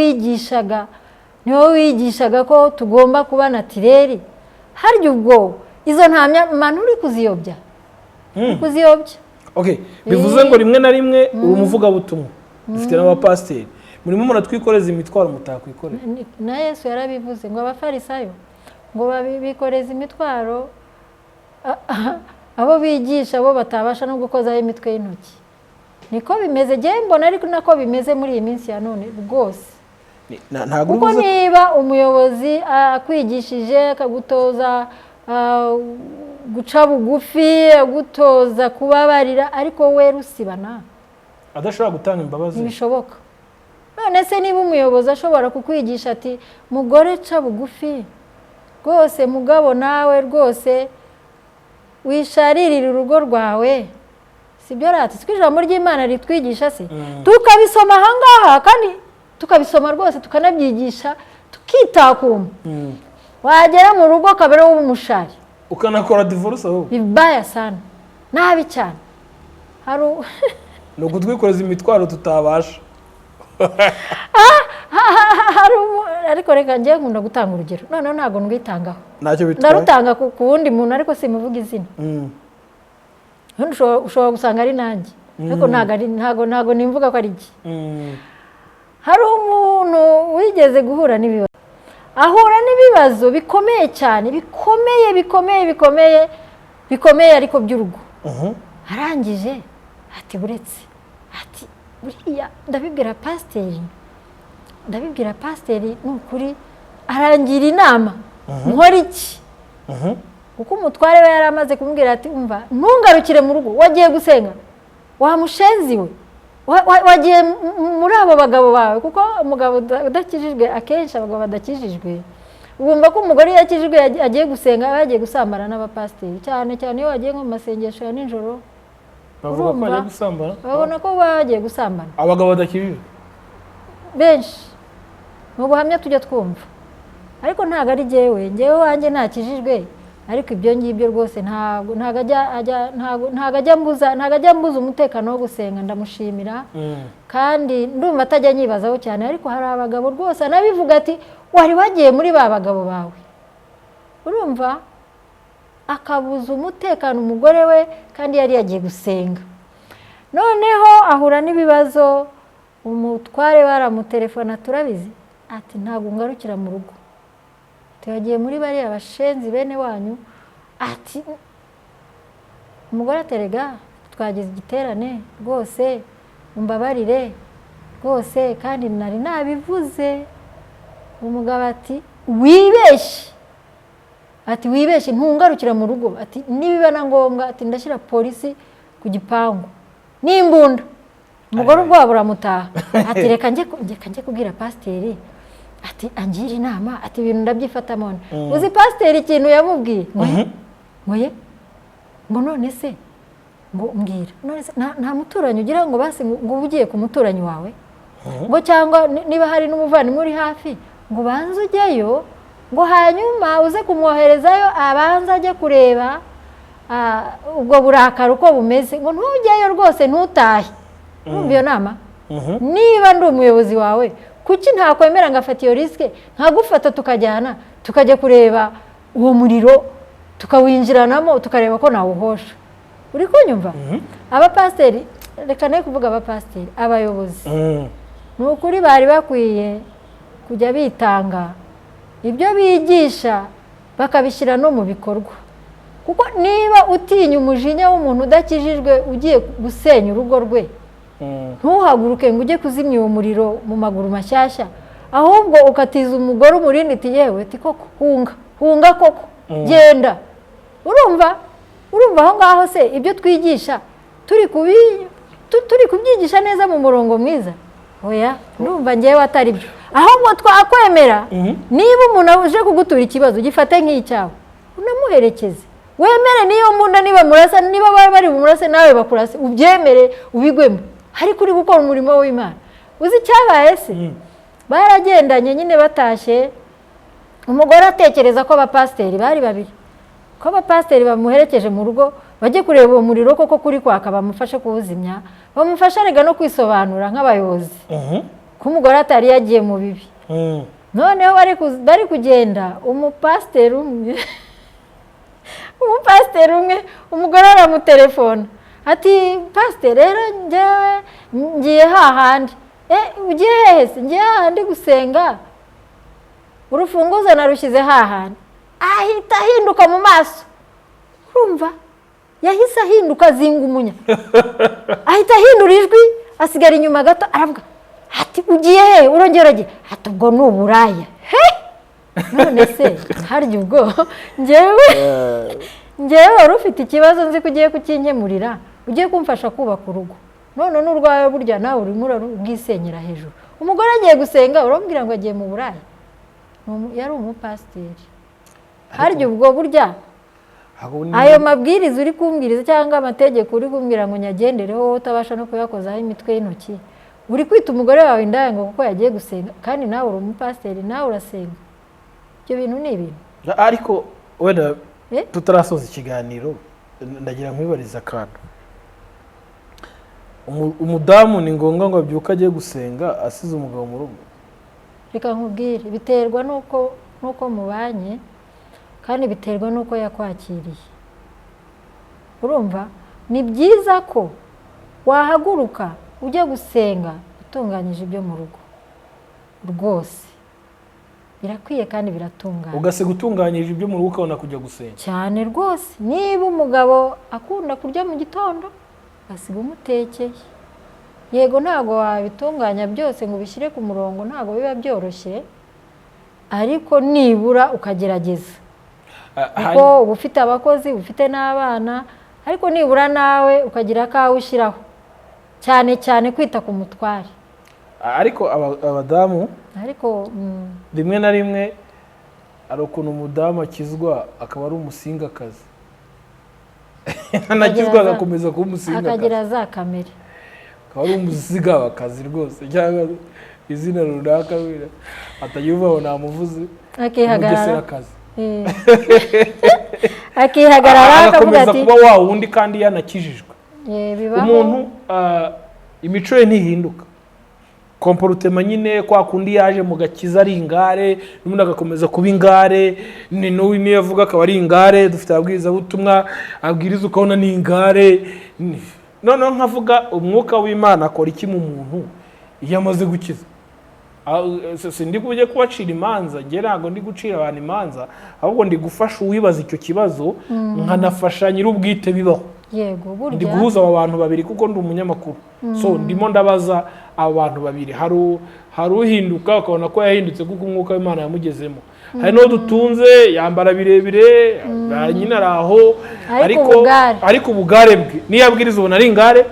S1: wigishaga ko tugomba kuba natireri. Harya ubwo izo ntamyamano uri kuziyobya?
S2: Okay, bivuze ngo rimwe na rimwe uri umuvugabutumwa, dufite n'abapasiteri, murimo muratwikoreza imitwaro mutakwikorera.
S1: Na Yesu yarabivuze ngo abafarisayo ngo bikoreza imitwaro abo bigisha bo batabasha no gukozaho imitwe y'intoki. Niko bimeze, njye mbona ariko nako bimeze muri iyi minsi ya none rwose. Kuko niba umuyobozi akwigishije akagutoza guca bugufi, agutoza kubabarira, ariko we rusibana
S2: adashobora gutanga imbabazi,
S1: ntibishoboka. None se niba umuyobozi ashobora kukwigisha ati mugore ca bugufi rwose, mugabo nawe rwose wisharirira urugo rwawe, sibyo rati? Siko ijambo ry'Imana ritwigisha se? Tukabisoma ahangaha kandi tukabisoma rwose tukanabyigisha tukitakuma. Wagera mu rugo kabere w'umushari
S2: ukanakora divorce aho
S1: bibaya sana, nabi cyane.
S2: no gutwikoreza imitwaro tutabasha.
S1: Ariko reka njye nkunda gutanga urugero, none ntago ndwitangaho,
S2: ntacyo bitwaye,
S1: ndarutanga ku wundi muntu ariko simuvuga izina. Ushobora gusanga ari nanjye, ariko ntago nimvuga ko ari iki. Hari umuntu wigeze guhura n'ibibazo, ahura n'ibibazo bikomeye cyane, bikomeye ariko by'urugo. Arangije ati buretse, ati buriya ndabibwira pasiteri n'ukuri arangira inama nkora iki. Kuko umutware we yari amaze kumubwira ati umva ntungarukire mu rugo, wagiye gusenga, wamushenzi we, wagiye muri abo bagabo bawe. Kuko umugabo udakijijwe, akenshi abagabo badakijijwe bumva ko umugore yakijijwe agiye gusenga, yagiye gusambana n'abapasiteri, cyane cyane iyo wagiye nko mu masengesho ya nijoro,
S2: bavuga ko bagiye gusambana,
S1: babona ko bagiye gusambana.
S2: Abagabo badakijijwe
S1: benshi mu buhamya tujya twumva, ariko ntago ari njyewe wanjye ntakijijwe, ariko ibyo ngibyo rwose ntago ajya mbuza umutekano wo gusenga. Ndamushimira kandi ndumva atajya nyibazaho cyane, ariko hari abagabo rwose anabivuga ati wari wagiye muri ba bagabo bawe, urumva, akabuza umutekano umugore we kandi yari yagiye gusenga. Noneho ahura n'ibibazo, umutware baramutelefona, turabizi, ati ntabwo ngarukira mu rugo, tuyagiye muri bariya bashenzi bene wanyu. Ati umugore aterega twagize igiterane rwose, umbabarire rwose kandi nari nabivuze. Umugabo ati wibeshye ntungarukira mu rugo, ati nibiba na ngombwa, ati ndashyira polisi ku gipangu n'imbunda. Umugore ubwo buramutaha, ati reka njye kubwira pasiteri, ati angira inama, ati ibintu ndabyifatamo. Uzi pasiteri ikintu yamubwiye? ngo none se ngo mbwira, none se nta muturanyi ugira ngo basi ngo ugiye ku muturanyi wawe, ngo cyangwa niba hari n'umuvandimwe uri hafi ngo banze ujyeyo, ngo hanyuma uze kumwoherezayo abanze ajye kureba ubwo burakari uko bumeze, ngo ntujyeyo rwose ntutahe. Urumva iyo nama? Niba ndi umuyobozi wawe, kuki ntakwemera ngafata iyo risike nkagufata tukajyana tukajya kureba uwo muriro tukawinjiranamo tukareba ko nawuhosha. Uri kunyumva? Abapasiteri, reka ne kuvuga abapasiteri, abayobozi ni ukuri bari bakwiye kujya bitanga ibyo bigisha bakabishyira no mu bikorwa, kuko niba utinya umujinya w'umuntu udakijijwe ugiye gusenya urugo rwe, ntuhaguruke ngo ujye kuzimya uwo muriro mu maguru mashyashya, ahubwo ukatiza umugore umurindi iti yewe ti koko hunga koko genda. urumva aho ngaho se ibyo twigisha turi kubyigisha neza mu murongo mwiza? Oya, ndumva ngewe atari byo. Ahubwo twakwemera niba umuntu uje kugutura ikibazo gifate nk'icyawe unamuherekeze, wemere niyo mbunda niba murasa, niba bari bumurase nawe bakurase, ubyemere ubigwemo, ariko uri gukora umurimo w'Imana. Uzi cyabaye se? Baragendanye nyine batashye, umugore atekereza ko abapasiteri bari babiri, ko abapasiteri bamuherekeje mu rugo bajye kureba uwo muriro koko kuri kwaka, bamufashe kuwuzimya, bamufashe arega no kwisobanura nk'abayobozi ko umugore atari yagiye mu bibi. Noneho bari kugenda, umupasiteri umwe umugore aramutelefona ati pasiteri rero njyewe ngiye hahandi. Ugiye hehe se? Ngiye hahandi gusenga, urufunguzo narushyize hahandi. Ahita ahinduka mu maso, urumva yahise ahinduka azinga umunya, ahita ahindura ijwi, asigara inyuma gato aravuga ati ugiye hehe? Urongera agiye ati ubwo ni uburaya. None se harya ubwo njyewe wari ufite ikibazo nzi ko ugiye kukinkemurira, ugiye kumfasha kubaka urugo, none n'urwawe burya nawe urimo urabwisenyera hejuru. Umugore agiye gusenga urambwira ngo agiye mu buraya? Yari umupasiteri. Harya ubwo burya ayo mabwiriza uri kumbwiriza cyangwa amategeko uri kumbwira ngo nyagendereho wowe utabasha no kuyakozaho imitwe y'intoki, uri kwita umugore wawe indaya ngo kuko yagiye gusenga, kandi nawe uri umupasiteri, nawe urasenga. Ibyo bintu ni ibintu.
S2: Ariko wenda tutarasoza ikiganiro ndagira nkwibariza akantu. Umudamu ni ngombwa ngo abyuke agiye gusenga asize umugabo mu rugo?
S1: Reka nkubwire, biterwa nuko mubanye, kandi biterwa nuko yakwakiriye. Urumva ni byiza ko wahaguruka ujya gusenga utunganyije ibyo mu rugo rwose, birakwiye kandi biratunganye.
S2: Ugasiga utunganyije ibyo mu rugo ukabona kujya gusenga
S1: cyane rwose. Niba umugabo akunda kurya mu gitondo, asiga umutekeye. Yego ntago wabitunganya byose ngo ubishyire ku murongo, ntago biba byoroshye, ariko nibura ukagerageza, kuko uba ufite abakozi, ufite n'abana, ariko nibura nawe ukagira akawe ushyiraho, cyane cyane kwita ku mutware.
S2: Ariko abadamu rimwe na rimwe ari ukuntu umudamu akizwa akaba ari umusingakazi, anakizwa agakomeza kuba umusingakazi,
S1: akagira za kamere,
S2: akaba ari umusigabakazi rwose, cyangwa izina runaka atagira uvaho namuvuze umugeserakazi,
S1: akihagarara
S2: agakomeza kuba wa wundi kandi yanakijijwe. Umuntu imico ye ntihinduka, komporutema nyine kwa kundi yaje mu gakiza ari ingare, n'umuntu agakomeza kuba ingare, niyo yavuga akaba ari ingare. Dufite ababwiriza butumwa abwiriza ukabona ni ingare. Noneho nkavuga umwuka w'Imana akora iki mu muntu iyo amaze gukiza? Sindi kujye kubacira imanza, nge ntabwo ndi gucira abantu imanza, ahubwo ndi gufasha uwibaza icyo kibazo, nkanafasha nyir'ubwite bibaho.
S1: Yego, burya
S2: ndi guhuza aba bantu babiri kuko ndi umunyamakuru. So ndimo ndabaza aba bantu babiri, hari uhinduka ukabona ko yahindutse kuko umwuka w'Imana yamugezemo. Hari no dutunze yambara birebire, nyine araho, ariko ubugare bwe niyo abwiriza ubona ari ingare,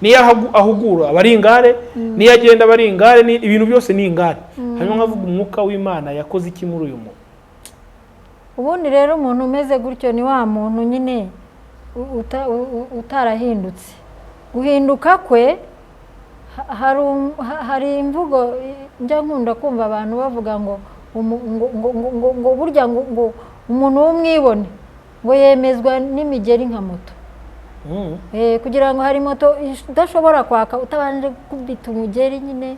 S2: niyo ahugura aba ari ingare, niyo agenda aba ari ingare, ibintu byose ni ingare. Hanyuma nkavuga umwuka w'Imana yakoze iki muri uyu muntu?
S1: Ubundi rero umuntu umeze gutyo ni wa muntu nyine utarahindutse. Guhinduka kwe hari imvugo njya nkunda kumva abantu bavuga ngo burya ngo umuntu w'umwibone ngo yemezwa n'imigeri nka moto. Kugira ngo hari moto idashobora kwaka utabanje kubita umugeri nyine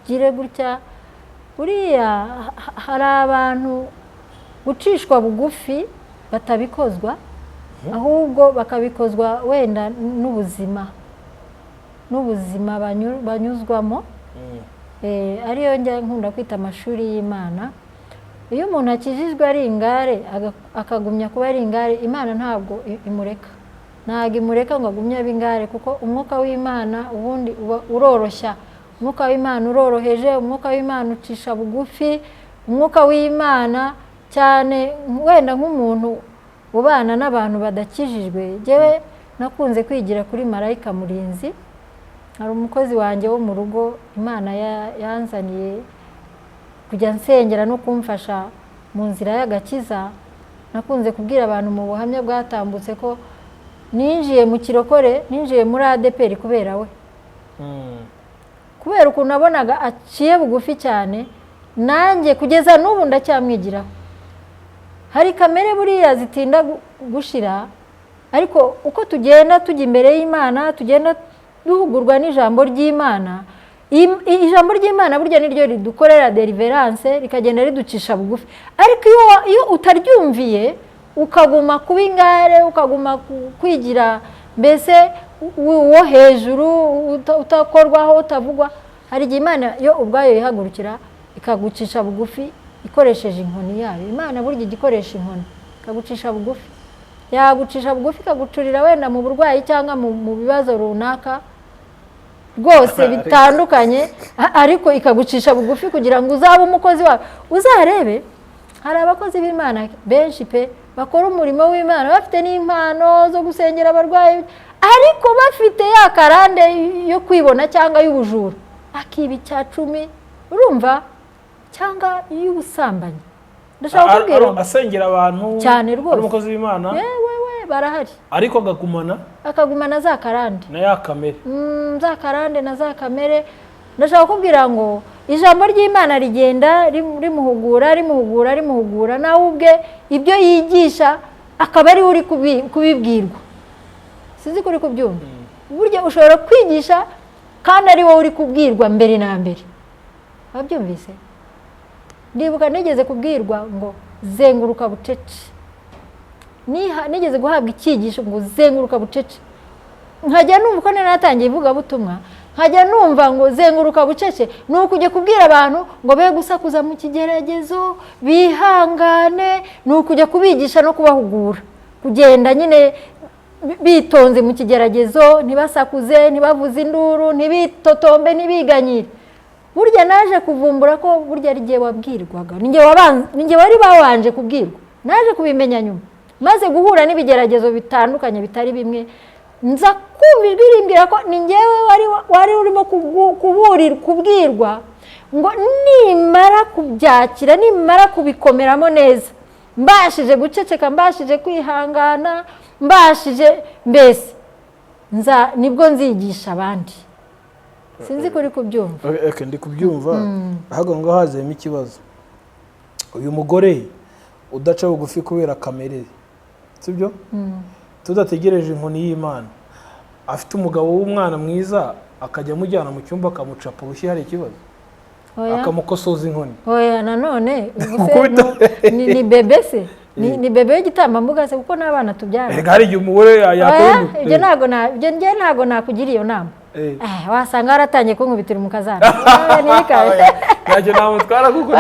S1: gire gutya. Buriya hari abantu gucishwa bugufi batabikozwa ahubwo bakabikozwa wenda n'ubuzima banyuzwamo ariyo njya nkunda kwita amashuri y'Imana. Iyo umuntu akijijwe ari ingare akagumya kuba ari ingare, Imana ntabwo imureka ngo agumye abe ingare, kuko umwuka w'Imana ubundi uroroshya, umwuka w'Imana uroroheje, umwuka w'Imana ucisha bugufi, umwuka w'Imana cyane wenda nk'umuntu ubana n'abantu badakijijwe. Jewe nakunze kwigira kuri Marayika Murinzi, hari umukozi wanjye wo mu rugo Imana yanzaniye kujya nsengera no kumfasha mu nzira y'agakiza. Nakunze kubwira abantu mu buhamya bwatambutse ko ninjiye mu kirokore, ninjiye muri ADPR kubera we, kubera ukuntu nabonaga aciye bugufi cyane, nanjye kugeza n'ubu ndacyamwigiraho. Hari kamere buriya zitinda gushira, ariko uko tugenda tujya imbere y'Imana, tugenda duhugurwa n'ijambo ry'Imana, ijambo ry'Imana burya niryo ridukorera deliverance, rikagenda riducisha bugufi. Ariko iyo utaryumviye ukaguma kuba ingare, ukaguma kwigira mbese uwo hejuru, utakorwaho, utavugwa, hari igihe Imana yo ubwayo yihagurukira ikagucisha bugufi ikoresheje inkoni yayo. Imana burya igikoresha inkoni ikagucisha bugufi, yagucisha bugufi ikagucurira wenda mu burwayi cyangwa mu bibazo runaka rwose bitandukanye, ariko ikagucisha bugufi kugira ngo uzabe umukozi wawe. Uzarebe hari abakozi b'Imana benshi pe bakora umurimo w'Imana, bafite n'impano zo gusengera abarwayi, ariko bafite ya karande yo kwibona cyangwa y'ubujura, akiba icya 10, urumva, cyangwa y'ubusambanyi. Ndashaka kubwira
S2: asengera abantu
S1: cyane rwose,
S2: ari umukozi w'Imana,
S1: yewe barahari,
S2: ariko akagumana
S1: za karande
S2: na ya kamere,
S1: za karande na za kamere. Ndashaka kubwira ngo ijambo ry'Imana rigenda rimuhugura, nawe ubwe ibyo yigisha akaba ari uri kubibwirwa. Sinzi kuri kubyumva, burya ushobora kwigisha kandi ari wowe uri kubwirwa mbere na mbere. Wabyumvise? Ndibuka nigeze kubwirwa ngo zenguruka bucece, nigeze guhabwa icyigisho ngo zenguruka bucece, nkajya numva ko naratangiye ivugabutumwa, nkajya numva ngo zenguruka bucece ni ukujya kubwira abantu ngo be gusakuza mu kigeragezo, bihangane, ni ukujya kubigisha no kubahugura kugenda nyine bitonze mu kigeragezo, ntibasakuze, ntibavuze induru, ntibitotombe, ntibiganyire. Burya naje kuvumbura ko burya ari jye wabwirwaga, ninjye wari babanje kubwirwa, naje kubimenya nyuma maze guhura n'ibigeragezo bitandukanye bitari bimwe, nza kumva ijwi rimbwira ko ninjyewe wari urimo kubwirwa ngo nimara kubyakira, nimara kubikomeramo neza, mbashije guceceka, mbashije kwihangana, mbashije mbese nibwo nzigisha abandi. Sinzi kuri kubyumva.
S2: Ndi kubyumva. Ahubwo ngo hazemo ikibazo. Uyu mugore udaca bugufi kubera kamere, sibyo? Tudategereje inkoni y'Imana, afite umugabo w'umwana mwiza akajya amujyana mu cyumba akamucapa urushyi, hari ikibazo? Akamukosoza inkoni. Oya,
S1: nanone ni bebe se, ni bebe y'igitambambuga se, kuko n'abana tubyara.
S2: Hari igihe umugore yakora
S1: ibyo ntago nakugira iyo nama. Wasanga waratangiye kunkubitira umukazana.
S2: Ntacyo namutwara kuko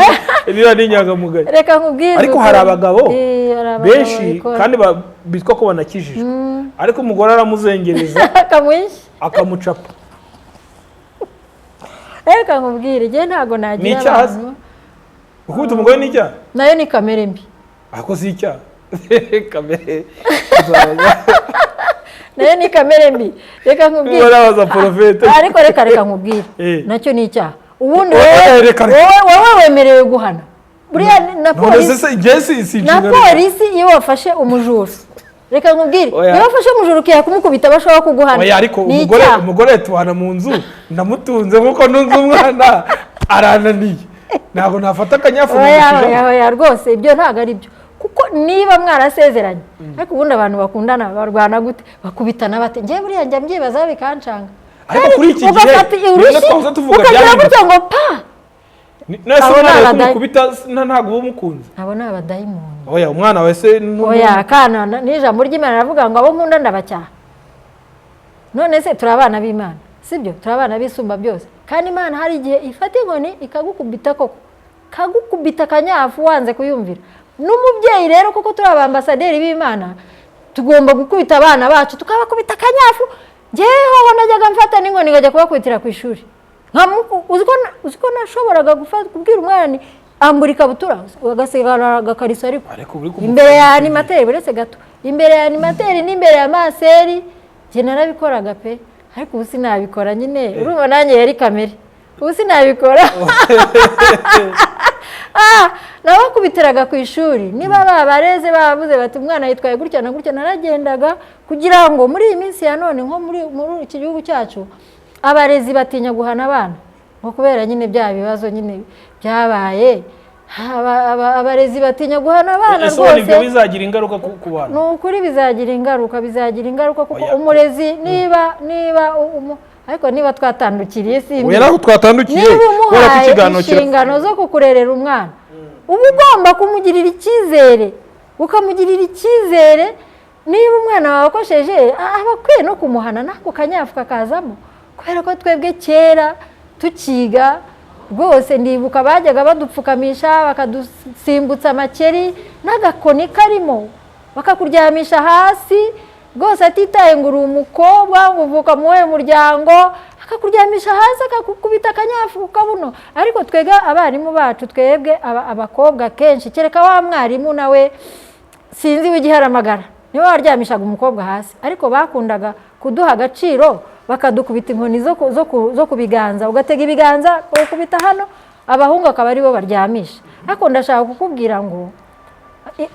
S2: iriya ni inyangamugayo.
S1: Reka nkubwire.
S2: Ariko hari abagabo benshi kandi bitwa ko banakijijwe, ariko umugore aramuzengereza akamucapa.
S1: Reka nkubwire, njye ntago nagira abantu.
S2: Ukubita umugore ni icyaha?
S1: Nayo ni kamere mbi.
S2: Ako si icyaha. Kamere.
S1: Nayo ni kamere mbi. Reka nkubwire.
S2: Warabaza profete.
S1: Ariko reka nkubwire. Nacyo ni icyaha. Ubundi wowe wemerewe guhana. Buriya na polisi iyo wafashe umujura, reka nkubwire, iyo wafashe umujura ukiya kumukubita bashobora kuguhana.
S2: Oya, ariko umugore tubana mu nzu, ndamutunze nkuko nunze umwana arananiye, ntabwo nafata akanyafu.
S1: Oya rwose ibyo ntabwo ari byo, kuko niba mwarasezeranye, ariko ubundi abantu bakundana barwana gute, bakubitana bate? Ngiye buriya njya mbyibaza bikancanga.
S2: Ariko kuri iki gihe
S1: ukagira gutya ngo pa
S2: nase umwana kumukubita ntago umukunze
S1: abo ni abadayimoni.
S2: oya umwana wese
S1: oya kana n'ijambo ry'Imana ravuga ngo abo nkunda ndabacyaha. None se turabana b'Imana sibyo, turabana bisumba byose, kandi Imana hari igihe ifata inkoni ikagukubita koko, kagukubita kanyafu wanze kuyumvira. N'umubyeyi rero kuko turi abambasaderi b'Imana tugomba gukubita abana bacu tukabakubita kanyafu. Jeho najyaga mfata n'inkoni ngajya kubakubitira ku ishuri. Uziko nashoboraga kubwira umwana ni ambura ikabutura agasigara agakarisa ariko imbere ya animateri buretse gato, imbere ya animateri n'imbere ya maseri je narabikoraga pe, ariko ubu sinabikora nyine urumva nanjye yari kamere, ubu sinabikora. Nabakubitiraga ku ishuri niba babareze bavuze bati umwana yitwaye gutya na gutya, naragendaga kugira ngo muri iyi minsi ya none nko muri iki gihugu cyacu abarezi batinya guhana abana ngo kubera nyine bya bibazo nyine byabaye. Abarezi batinya guhana abana rwose.
S2: Ibyo bizagira ingaruka ku bana.
S1: Nukuri bizagira ingaruka kuko umurezi niba ariko niba twatandukiriye simbi.
S2: Oya twatandukiriye
S1: kubera ko ikiganiro cy'ingano zo kukurerera umwana. Ubu ugomba kumugirira icyizere, ukamugirira icyizere. Niba umwana wawe akosheje abakwiye no kumuhana nako kanyafu kakazamo, kubera ko twebwe kera tukiga rwose ndibuka bajyaga badupfukamisha bakadusimbutsa amakeri n'agakoni karimo bakakuryamisha hasi rwose atitaye ngo uri umukobwa ngo uvuka mu we muryango, akakuryamisha hasi akakukubita akanyafu kabuno. Ariko twega abarimu bacu twebwe abakobwa kenshi kereka wa mwarimu nawe sinzi w'igiharamagara niwe waryamishaga umukobwa hasi, ariko bakundaga kuduha agaciro bakadukubita inkoni zo kubiganza, ugatega ibiganza ukubita hano, abahungu akaba ari bo baryamisha. Ariko ndashaka kukubwira ngo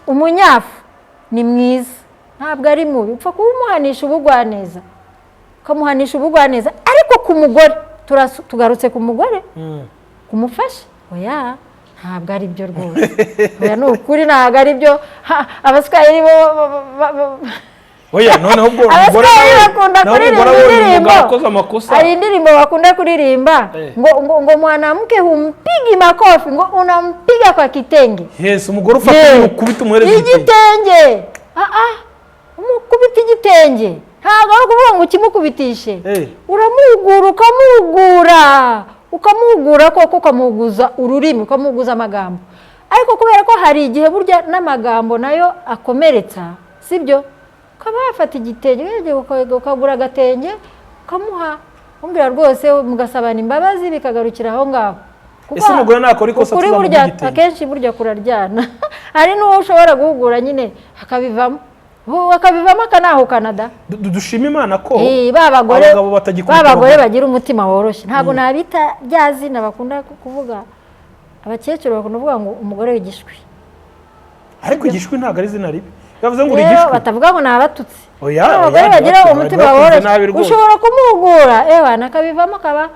S1: umunyafu ni mwiza ntabwo ari mubi, upfa kumuhanisha ubugwaneza, kamuhanisha ubugwaneza. Ariko ku mugore tugarutse ku mugore kumufasha, oya ntabwo ari byo rwose. Oya ni ukuri ntabwo ari byo. Abaswahili bo
S2: oya noneho ubwo
S1: umugore bakunda kuririmba indirimbo, hari indirimbo bakunda kuririmba ngo mwanamke humpigi makofi, ngo unampiga kwa kitenge.
S2: Yes, umugore ufata umukubita umuhereza
S1: igitenge. Umukubita igitenge ntabwo ari ukuvuga ngo ukimukubitishe, uramugura ukamugura koko, ukamuguza ururimi, ukamuguza amagambo. Ariko kubera ko hari igihe burya n'amagambo nayo akomeretsa sibyo, ukaba wafata igitenge ukagura agatenge ukamuha, umbwira rwose mugasabana imbabazi bikagarukira aho ngaho.
S2: Ese umugore nakora ikosa
S1: tuzamuha igitenge akenshi burya kuraryana. Hari n'uwo ushobora guhugura nyine akabivamo akanaho Canada.
S2: Dushima Imana ko
S1: babagore bagira umutima woroshye. Ntabwo nabita rya zina bakunda kuvuga abakecuru, bakunda kuvuga ngo umugore w'igishwi.
S2: Ariko igishwi ntabwo ari zina ribi, bavuze ngo urigishwi
S1: batavuga ngo nabatutse.
S2: Oya
S1: abagore bagira umutima woroshye ushobora kumuhugura akabivamo akaba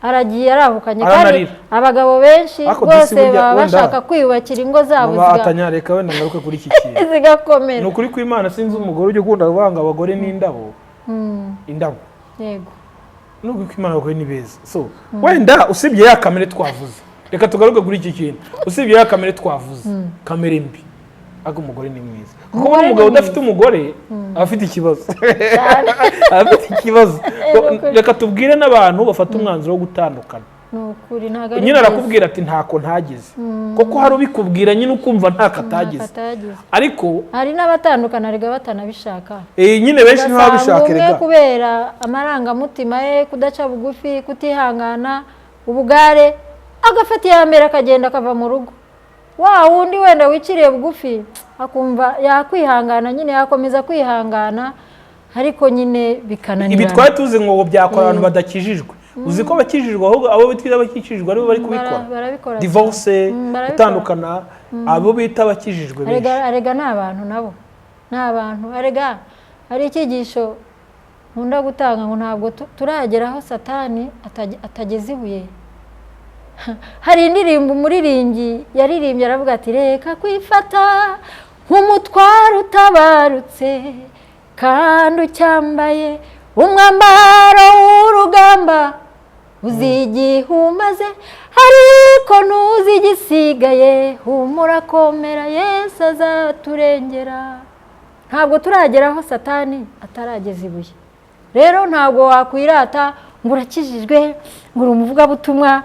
S1: aragiye arahukanye. Kandi abagabo benshi rwose baba bashaka kwiyubakira ingo zabo
S2: atanyareka wenda ngaruka kuri iki kintu
S1: zigakomera.
S2: Ni ukuri kw'Imana sinzi umugore ujye ukunda kuvanga abagore n'indabo. Indabo
S1: yego
S2: nubwo kw'Imana abagore ni beza. So wenda usibye ya kamere twavuze, reka tugaruke kuri iki kintu. Usibye ya kamere twavuze, kamere mbi, ako umugore ni mwiza. Kuko umugabo udafite umugore afite ikibazo, afite ikibazo. Reka tubwire n'abantu bafata umwanzuro wo gutandukana.
S1: Nukuri ntago ari
S2: nyine arakubwira ati ntako ntagize, kuko hari ubikubwira nyine ukumva ntako atagize. Ariko
S1: hari n'abatandukana rega batanabishaka.
S2: Nyine benshi ntibabishaka
S1: rega kubera amarangamutima ye, kudaca bugufi, kutihangana, ubugare, agafata iya mbere akagenda akava mu rugo. Wa wundi wenda wiciriye bugufi akumva yakwihangana, nyine yakomeza kwihangana, ariko nyine bikananira.
S2: Ibi twari tuzi ngo byakora abantu badakijijwe. Uzi ko bakijijwe ahubwo abo bitwa bakijijwe aribo bari kubikora. Divorce, gutandukana, abo bita bakijijwe benshi.
S1: Arega n'abantu nabo. N'abantu arega hari icyigisho nkunda gutanga ngo ntabwo turageraho Satani atageze ibuye. Hari indirimbo umuririmbyi yaririmbye aravuga ati reka kwifata nk'umutwaro utabarutse kandi ucyambaye umwambaro w'urugamba uzi igihe umaze ariko ntuzi igisigaye, humura komera Yesu azaturengera. Ntabwo turagera aho Satani atarageza ibuye. Rero ntabwo wakwirata ngo urakijijwe, ngo uri umuvugabutumwa.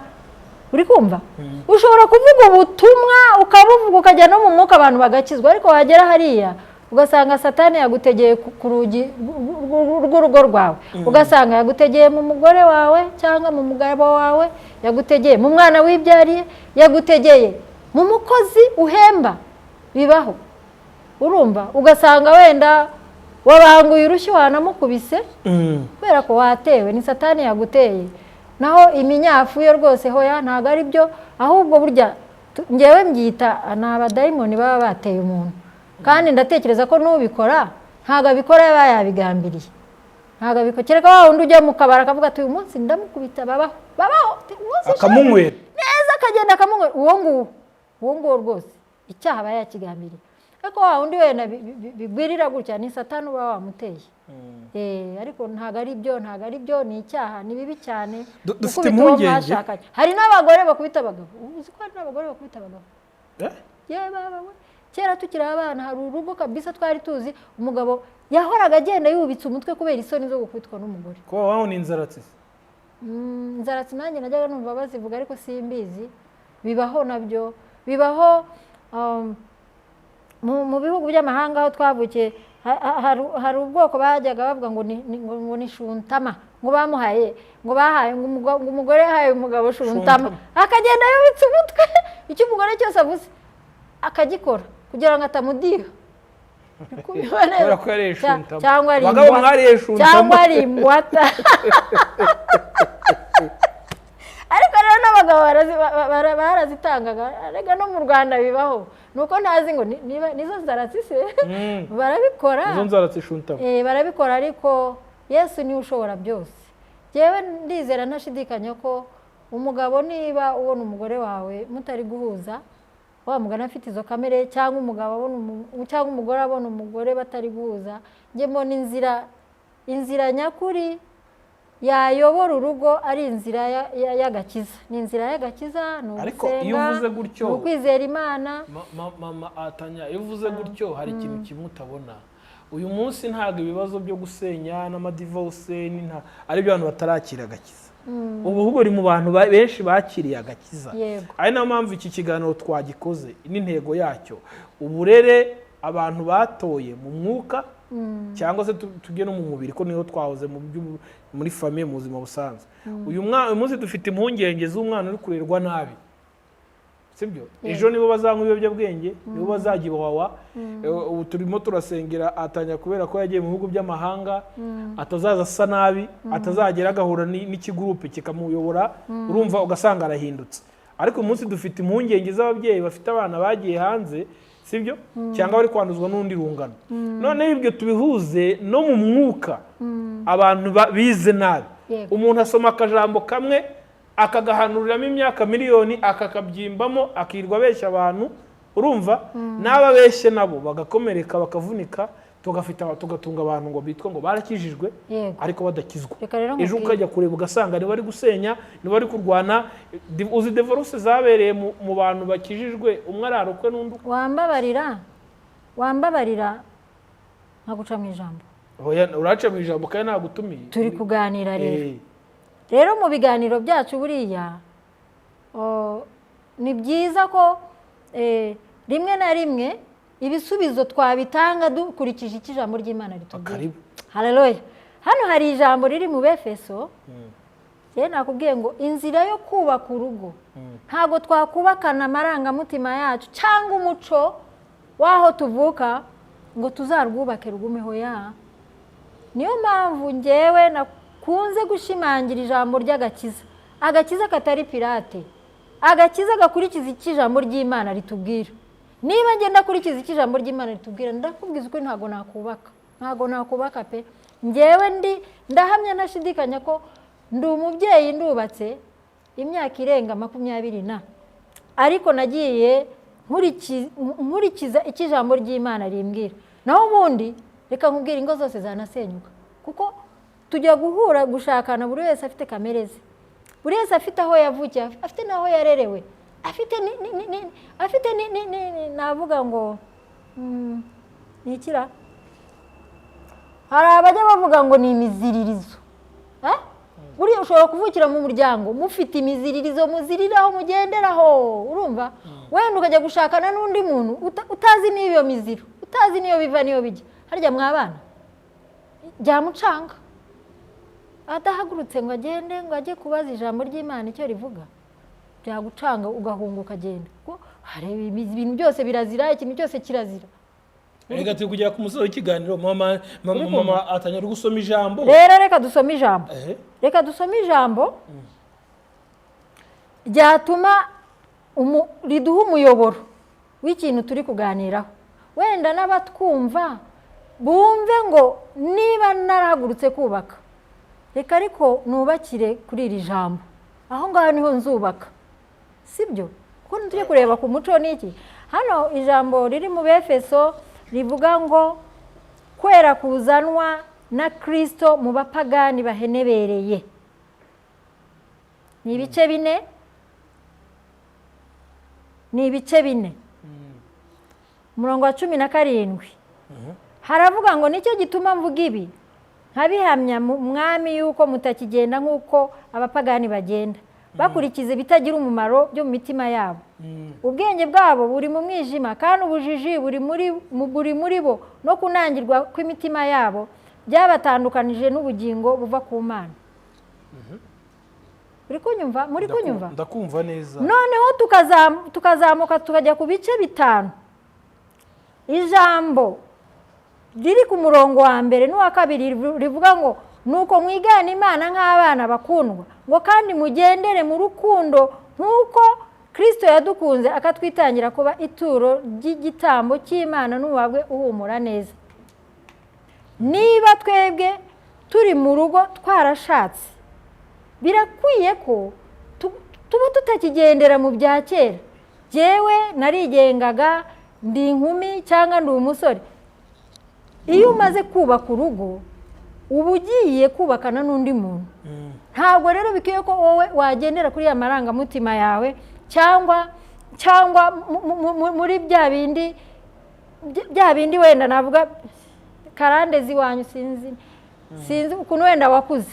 S1: Uri kumva? Ushobora kuvuga ubutumwa ukabuvuga ukajya no mu mwuka abantu bagakizwa, ariko wagera hariya ugasanga Satani yagutegeye ku rugi rw'urugo rwawe, ugasanga yagutegeye mu mugore wawe cyangwa mu mugabo wawe, yagutegeye mu mwana wibyariye, yagutegeye mu mukozi uhemba. Bibaho. Urumva? Ugasanga wenda wabanguye urushyi wanamukubise kubera ko watewe, ni Satani yaguteye. Naho iminyafu yo rwose hoya ntago ari byo, ahubwo burya ngewe mbyita n'abadayimoni baba bateye umuntu. Kandi ndatekereza ko n'ubikora ntago abikora yaba yabigambiriye. Ntago abikora kereka wa wundi ujya mu kabara akavuga ati uyu munsi ndamukubita, babaho
S2: akamunywera
S1: neza, akagenda akamunywera. Uwo nguwo rwose icyaha aba yakigambiriye. Ariko wa wundi wenda bigwirira gutya ni Satani uba wamuteye. Ariko ntago ari byo, ni icyaha, ni bibi cyane.
S2: Dufite impungenge.
S1: Hari n'abagore bakubita abagabo. Uzi ko hari n'abagore bakubita abagabo? Baba kera tukiri abana hari urugo kabisa twari tuzi, umugabo yahoraga agenda yubitse umutwe kubera isoni zo gukubitwa n'umugore.
S2: Ko waho ni inzaratsi.
S1: Inzaratsi nanjye najyaga numva bazivuga ariko simbizi. Bibaho nabyo. Bibaho mu bihugu by'amahanga aho twavukiye. Hari ubwoko bajyaga bavuga ngo ni shuntama, ngo bamuhaye, ngo bahaye, ngo umugore yahaye umugabo shuntama, akagenda yubitse umutwe, icyo umugore cyose avuze akagikora kugira ngo atamudiha. Cyangwa ari imbwata. Ariko rero n'abagabo barazitangaga, arega no mu Rwanda bibaho. Nuko ntazi ngo nizo nzaratsi se barabikora.
S2: Nizo nzaratsi shuntama.
S1: Barabikora, ariko Yesu niwe ushobora byose. Jewe ndizera ntashidikanya ko umugabo niba ubona umugore wawe mutari guhuza, wa mugana afite izo kamere, cyangwa umugabo abona cyangwa umugore abona umugore batari guhuza, nge mbona inzira nyakuri yayobora urugo ari inzira y'agakiza. Ni inzira y'agakiza, ni ugusenga, ni ukwizera Imana.
S2: Mama Atanya, iyo uvuze gutyo hari ikintu kimwe utabona. Uyu munsi ntabwo ibibazo byo gusenya n'amadivorce ari byo abantu batarakira agakiza. Ubu ahubwo uri mu bantu benshi bakiriye agakiza. Ari nayo mpamvu iki kiganiro twagikoze n'intego yacyo, uburere abantu batoye mu mwuka cyangwa se tujye no mu mubiri, ko niho twahoze muri famille mu buzima busanzwe. Uyu munsi dufite impungenge z'umwana uri kurerwa nabi, sibyo? Ejo nibo bazanywa ibiyobyabwenge, nibo bazajya iwawa. Ubu turimo turasengera Atanya kubera ko yagiye mu bihugu by'amahanga, atazaza asa nabi, atazagera agahura n'ikigurupe kikamuyobora, urumva ugasanga arahindutse. Ariko umunsi dufite impungenge z'ababyeyi bafite abana bagiye hanze, sibyo? Cyangwa bari kwanduzwa n'undi rungano. None ibyo tubihuze no mu mwuka, abantu bize nabi. Umuntu asoma akajambo kamwe akagahanuriramo imyaka miliyoni, akakabyimbamo, akirwa abeshya abantu, urumva? N'ababeshye nabo bagakomereka, bakavunika, tugatunga abantu ngo bitwa ngo barakijijwe ariko badakizwa. Ejo ukajya kureba ugasanga ni bari gusenya, ni bari kurwana. Uzi divorce zabereye mu bantu bakijijwe, umwe ararokwe n'undi. Wambabarira nkaguca mu ijambo. Uraca mu ijambo kandi nagutumiye.
S1: Turi kuganira rero mu biganiro byacu buriya ni byiza ko rimwe na rimwe ibisubizo twabitanga dukurikije icyo ijambo ry'Imana ritubwira. Haleluya. Hano hari ijambo riri mu Befeso, nakubwiye ngo inzira yo kubaka urugo ntabwo twakubakana amarangamutima yacu cyangwa umuco w'aho tuvuka ngo tuzarwubake rugumeho. Niyo mpamvu ngewe nakunze gushimangira ijambo ry'agakiza. Agakiza katari pirate, agakiza gakurikiza icyo ijambo ry'Imana ritubwira. Niba ngenda kurikiza icyo ijambo ry'Imana ritubwira, ndakubwiza uko ntago nakubaka pe. Ngewe ndahamya ntashidikanya ko ndi umubyeyi, ndubatse imyaka irenga 20 ariko nagiye nkurikiza icyo ijambo ry'Imana rimbwira. Naho ubundi reka nkubwira ingo zose zanasenyuka, kuko tujya guhura gushakana buri wese afite kamere ze. buri wese afite aho yavukiye, afite n'aho yarerewe, afite navuga ngo ni ikira, hari abajya bavuga ngo ni imiziririzo. Buriya ushobora kuvukira mu muryango mufite imiziririzo muziriraho mugenderaho, urumva, wenda ukajya gushakana n'undi muntu utazi n'iyo miziro, utazi n'iyo biva n'iyo bijya, harya mwabana byamucanga adahagurutse ngo agende ngo ajye kubaza ijambo ry'Imana icyo rivuga, byagucanga ugahunga ukagenda. Hareba ibintu byose birazira, ikintu cyose kirazira.
S2: Reka turi kugera ku musozo w'ikiganiro. Mama atanyara gusoma ijambo.
S1: Rero reka dusome ijambo. Reka dusome ijambo ryatuma riduha umuyoboro w'ikintu turi kuganiraho. Wenda n'abatwumva bumve ngo niba narahagurutse kubaka, reka ariko nubakire kuri iri jambo, aho ngaho niho nzubaka, sibyo? Kuko turi kureba ku muco n'iki. Hano ijambo riri mu Befeso rivuga ngo kwera kuzanwa na Kristo mu bapagani bahenebereye. Ni ibice bine, ni ibice bine. Umurongo wa 17 haravuga ngo nicyo gituma mvuga ibi nkabihamya mwami yuko mutakigenda nk'uko abapagani bagenda, bakurikiza ibitagira umumaro byo mu mitima yabo. Ubwenge bwabo buri mu mwijima, kandi ubujiji buri muri bo, no kunangirwa kw'imitima yabo byabatandukanije n'ubugingo buva ku Mana. Muri kunyumva?
S2: Ndakumva neza.
S1: Noneho tukazamuka tukajya ku bice 5. Ijambo riri ku murongo wa 1 n'uwa 2 rivuga ngo nuko mwigana Imana nk'abana bakundwa, ngo kandi mugendere mu rukundo nk'uko Kristo yadukunze akatwitangira kuba ituro ry'igitambo cy'Imana n'ubabwe uhumura neza. Niba twebwe turi mu rugo twarashatse, birakwiye ko tuba tutakigendera mu bya kera. Jewe narigengaga ndi inkumi cyangwa ndi umusore. Iyo umaze kubaka urugo uba ugiye kubakana n'undi muntu. Ntabwo rero bikwiye ko wowe wagendera kuri ya marangamutima yawe cyangwa muri bya bindi wenda navuga karande ziwanyu, sinzi ukuntu wenda wakuze.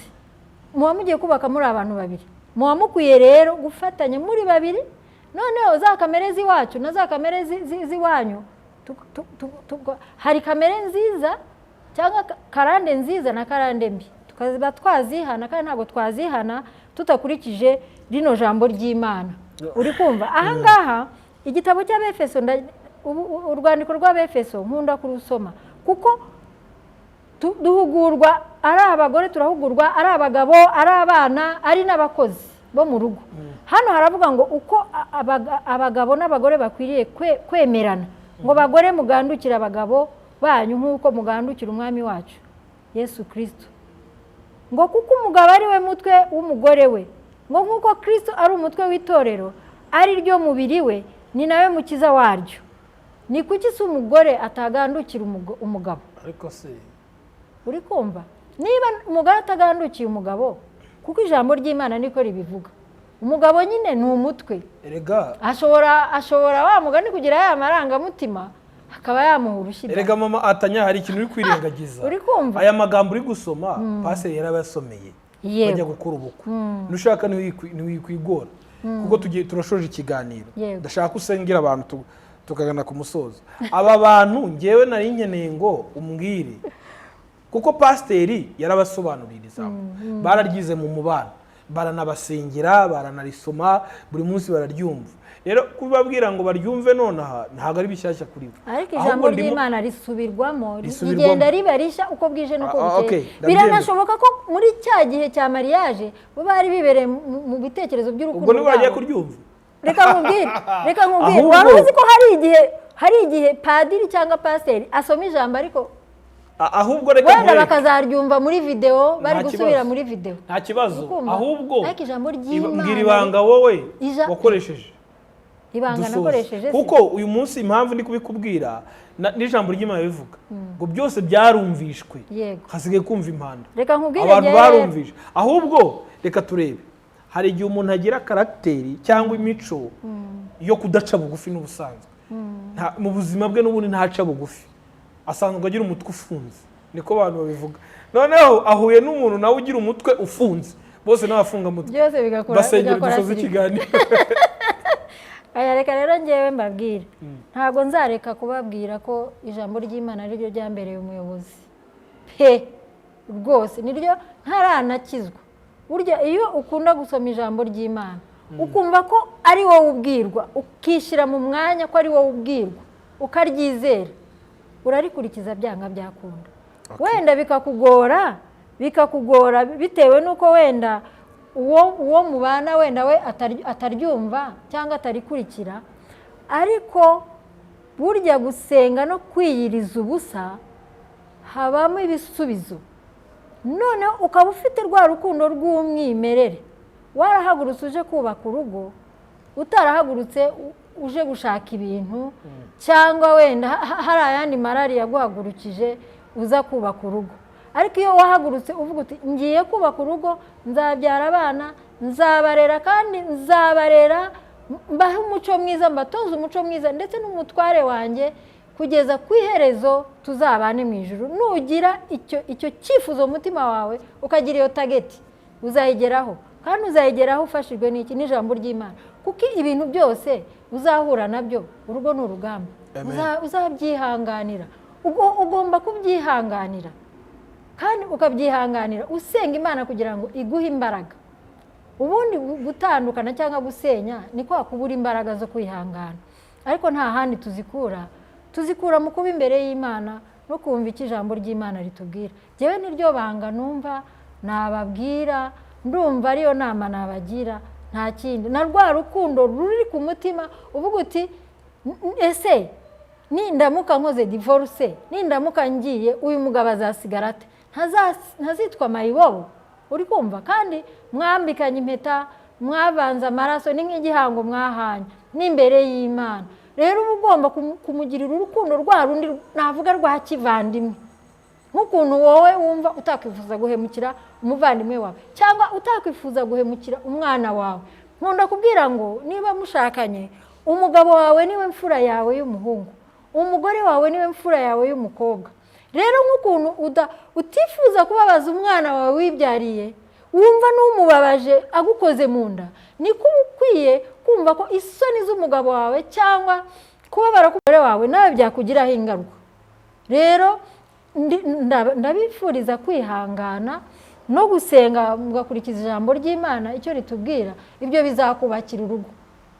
S1: Muba mugiye kubaka muri abantu babiri, muba mukwiye rero gufatanya muri babiri. Noneho za kamere ziwacu na za kamere ziwanyu, hari kamere nziza cyangwa karande nziza na karande mbi, tukaziba twazihana, kandi ntabwo twazihana tutakurikije rino jambo ry'Imana. Uri kumva? Aha ngaha igitabo cy'Abefeso, urwandiko rw'Abefeso nkunda kurusoma, kuko duhugurwa ari abagore, turahugurwa ari abagabo, ari abana, ari n'abakozi bo mu rugo. Hano haravuga ngo uko abagabo n'abagore bakwiriye kwemerana, ngo bagore mugandukira abagabo banyu nk'uko mugandukira umwami wacu Yesu Kristo, ngo kuko umugabo ari we mutwe w'umugore we, ngo nk'uko Kristo ari umutwe w'itorero, ari ryo mubiri we, ni nawe mukiza waryo. Ni kuki se umugore atagandukira umugabo?
S2: Ariko se
S1: uri kumva? Niba umugore atagandukiye umugabo, kuko ijambo ry'Imana niko ribivuga, umugabo nyine ni umutwe.
S2: Erega
S1: ashobora wa mugani kugira ya marangamutima akaba yamuha urushyi.
S2: Erega mama atanya hari ikintu uri kwirengagiza.
S1: Uri kumva?
S2: Aya magambo uri gusoma pastor yarabasomeye bajya gukora ubukwe. Nushaka ntiwikwigora, kuko turashoje ikiganiro. Ndashaka usengera abantu tukagana ku musozo. Aba bantu ngewe nari nkeneye ngo umbwire, kuko pasiteri yarabasobanuririza, bararyize mu mubano, baranabasengera, baranarisoma, buri munsi bararyumva. Rero kubabwira ngo baryumve nonaha ntabwo ari bishyashya kuri bo.
S1: Ariko ijambo ry'Imana risubirwamo, rigenda ribarisha uko bwije nuko bukeye. Biranashoboka ko muri cya gihe cya mariage bo bari bibereye mu bitekerezo by'urukundo.
S2: Ubwo niba bagiye kuryumva.
S1: Reka nkubwire. Wari uzi ko hari igihe padiri cyangwa pasiteri asoma ijambo ariko
S2: ahubwo reka
S1: wenda bakazaryumva muri video, bari gusubira muri video.
S2: Nta kibazo. Ahubwo
S1: ariko ijambo ry'Imana
S2: mbwira ibanga wowe wakoresheje.
S1: Ibanga nakoresheje
S2: kuko uyu munsi impamvu ndi kubikubwira n'ijambo ry'Imana bivuga ngo byose byarumvishwe, hasigaye kumva impanda.
S1: Reka nkubwire
S2: abantu barumvisha. Ahubwo reka turebe, hari igihe umuntu agira karagiteri cyangwa imico yo kudaca bugufi n'ubusanzwe. Mu buzima bwe n'ubundi ntaca bugufi, asanzwe agira umutwe ufunze, niko abantu babivuga. Noneho ahuye n'umuntu nawe ugira umutwe ufunze, bose n'abafunga mutwe
S1: byose bigakora
S2: basengera dusoza ikiganiro.
S1: Reka rero ngewe mbabwire, ntabwo nzareka kubabwira ko ijambo ry'Imana ari ryo ryambereye umuyobozi pe rwose, niryo ntaranakizwa. Burya iyo ukunda gusoma ijambo ry'Imana ukumva ko ari wowe ubwirwa, ukishyira mu mwanya ko ari wowe ubwirwa, ukaryizera, urarikurikiza byanga byakunda. Wenda bikakugora bitewe n'uko wenda uwo mubana wenda we ataryumva cyangwa atarikurikira, ariko burya gusenga no kwiyiriza ubusa habamo ibisubizo. Noneho ukaba ufite rwa rukundo rw'umwimerere, warahagurutse uje kubaka urugo, utarahagurutse uje gushaka ibintu, cyangwa wenda hari ayandi marari yaguhagurukije uza kubaka urugo. Ariko iyo wahagurutse uvuga uti ngiye kubaka urugo, nzabyara abana, nzabarera, kandi nzabarera mbahe umuco mwiza, mbatoze umuco mwiza, ndetse n'umutware wanjye kugeza ku iherezo tuzabane mu ijuru. Nugira icyo cyifuzo mu mutima wawe, ukagira iyo tageti, uzayigeraho. Kandi uzayigeraho ufashijwe n'iki? N'ijambo ry'Imana. Kuko ibintu byose uzahura nabyo, urugo ni urugamba, uzabyihanganira. Ugomba kubyihanganira, kandi ukabyihanganira usenga Imana kugira ngo iguhe imbaraga. Ubundi gutandukana cyangwa gusenya ni kwa kubura imbaraga zo kwihangana, ariko nta handi tuzikura mu kuba imbere y'Imana no kumva icyo ijambo ry'Imana ritubwira. Jewe niryo banga numva nababwira, ndumva ariyo nama nabagira, nta kindi. Na rwa rukundo ruri ku mutima uvuga uti ese nindamuka nkoze divorce, nindamuka ngiye, uyu mugabo azasigara ate? Ntazitwa mayibobo. Uri kumva? Kandi mwambikanye impeta, mwavanze amaraso, ni nk'igihango mwahanye n'imbere y'Imana. Rero uba ugomba kumugirira urukundo rwa rundi navuga rwa kivandimwe, nk'ukuntu wowe wumva utakwifuza guhemukira umuvandimwe wawe, cyangwa utakwifuza guhemukira umwana wawe. Nkunda kubwira ngo niba mushakanye, umugabo wawe niwe mfura yawe y'umuhungu, umugore wawe niwe mfura yawe y'umukobwa. Rero nk'ukuntu utifuza kubabaza umwana wawe wibyariye, wumva n'umubabaje agukoze mu nda, niko ukwiye kumva ko isoni z'umugabo wawe cyangwa kubabara k'umugore wawe nawe byakugiraho ingaruka. Rero ndabifuriza kwihangana no gusenga, mugakurikiza ijambo ry'Imana icyo ritubwira. Ibyo bizakubakira urugo.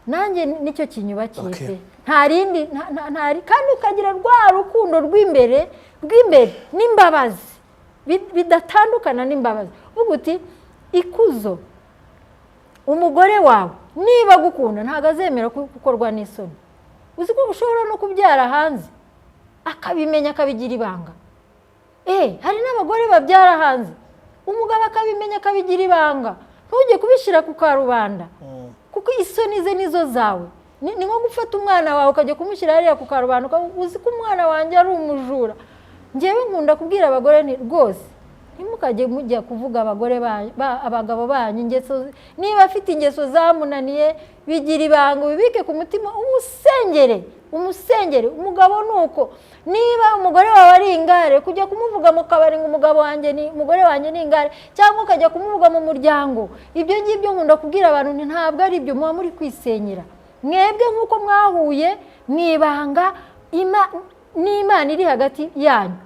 S1: Nanjye nicyo kinyubakiye pe. Nta rindi, kandi ukagira rwa rukundo rw'imbere n'imbabazi bidatandukana n'imbabazi. Uvuga uti ikuzo umugore wawe niba gukunda ntabwo azemera gukorwa n'isoni. Uzi ko ushobora no kubyara hanze akabimenya, akabigira ibanga. Hari n'abagore babyara hanze, umugabo akabimenya, akabigira ibanga. Ntujye kubishyira ku karubanda, kuko isoni ze nizo zawe. Ni nko gufata umwana wawe ukajya kumushyira hariya ku karubanda, uzi ko umwana wanjye ari umujura. Ngewe nkunda kubwira abagore ni rwose ntimukajye mujya kuvuga abagabo banyu ingeso, niba afite ingeso zamunaniye bigira ibanga, ubibike ku mutima, umusengere. Umugabo nuko niba umugore wawe ari ingare, kujya kumuvuga mu kabari ngo umugore wanjye ni ingare, cyangwa ukajya kumuvuga mu muryango, ibyo ngibyo nkunda kubwira abantu ntabwo ari ibyo, muba muri kwisenyera. Mwebwe nk'uko mwahuye mwibanga, n'Imana iri hagati yanyu,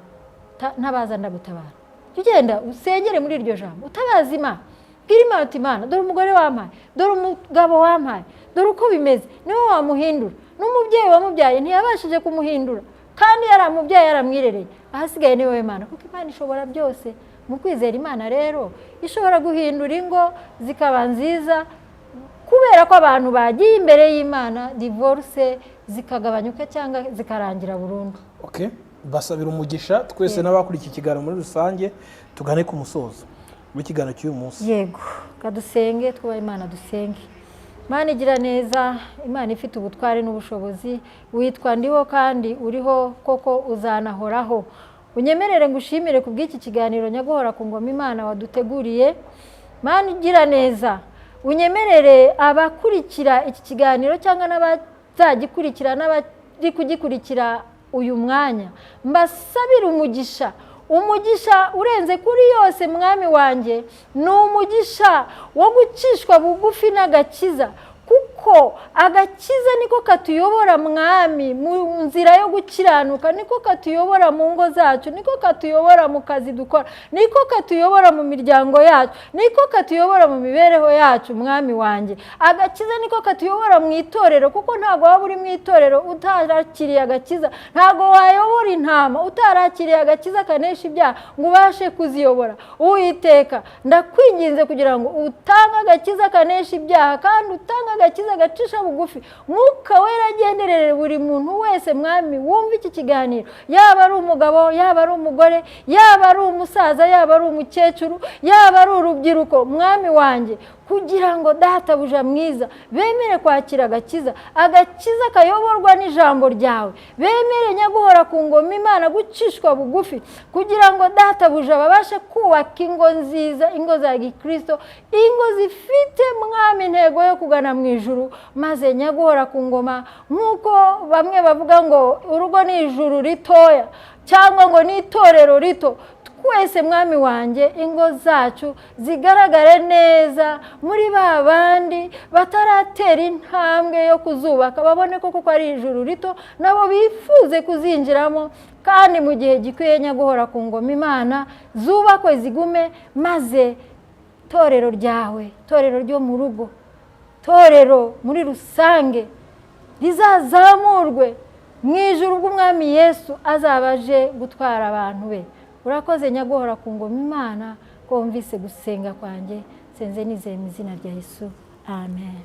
S1: ntabaza ndagutabara. Ugenda usengere muri iryo jambo, utabaza Imana. Bwira Imana uti Imana, dore umugore wampaye, dore umugabo wampaye, dore uko bimeze, niwe wamuhindura. N'umubyeyi wamubyaye ntiyabashije kumuhindura, kandi yaramubyaye yaramwirereye. Ahasigaye ni wowe Imana, kuko Imana ishobora byose. Mu kwizera Imana rero ishobora guhindura ingo zikaba nziza, kubera ko abantu bagiye imbere y'Imana, divorce zikagabanyuka cyangwa zikarangira burundu.
S2: Basabira umugisha twese n'abakurikiye ikiganiro muri rusange, tugane ku musozo w'ikiganiro cy'uyu munsi.
S1: Yego, kadusenge, twubahe Imana, dusenge. Imana igira neza, Imana ifite ubutware n'ubushobozi, witwa ndiho kandi uriho koko uzanahoraho. Unyemerere ngushimire ku bw'iki kiganiro nyaguhora ku ngoma Imana waduteguriye. Imana igira neza, unyemerere abakurikira iki kiganiro cyangwa n'abazagikurikira n'abari kugikurikira uyu mwanya, mbasabire umugisha urenze kuri yose mwami wanjye, ni umugisha wo gucishwa bugufi n'agakiza, kuko agakiza niko katuyobora mwami mu nzira yo gukiranuka, niko katuyobora mu ngo zacu, niko katuyobora mu kazi dukora, niko katuyobora mu miryango yacu, niko katuyobora mu mibereho yacu mwami wanjye. Agakiza niko katuyobora mu itorero, kuko ntabwo waba uri mu itorero utarakiriye agakiza, ntabwo wayobora intama utarakiriye agakiza kanesha ibyaha ngo ubashe kuziyobora. Uwiteka, ndakwinginze kugira ngo utange agakiza kanesha ibyaha, kandi utange agakiza gacisha bugufi. Mwuka Wera agenderere buri muntu wese mwami wumva iki kiganiro, yaba ari umugabo, yaba ari umugore, yaba ari umusaza, yaba ari umukecuru, yaba ari urubyiruko mwami wanjye, kugira ngo databuja mwiza bemere kwakira agakiza kayoborwa n'ijambo ryawe, bemere nyaguhora ku ngoma Imana gucishwa bugufi, kugira ngo databuja babashe kubaka ingo nziza, ingo za gikristo, ingo zifite mwami intego yo kugana mu ijuru, maze nyaguhora ku ngoma, nk'uko bamwe bavuga ngo urugo ni ijuru ritoya cyangwa ngo ni itorero rito, twese mwami wanjye ingo zacu zigaragare neza muri ba bandi bataratera intambwe yo kuzubaka, babone koko ko ari ijuru rito, nabo bifuze kuzinjiramo, kandi mu gihe gikwiye nyaguhora ku ngoma Imana zubakwe zigume, maze torero ryawe, torero ryo mu rugo, torero muri rusange rizazamurwe mu ijuru bw'umwami Yesu azabaje gutwara abantu be. Urakoze nyaguhora ku ngoma Imana ko wumvise gusenga kwanjye, senze nizeye mu izina rya Yesu, amen.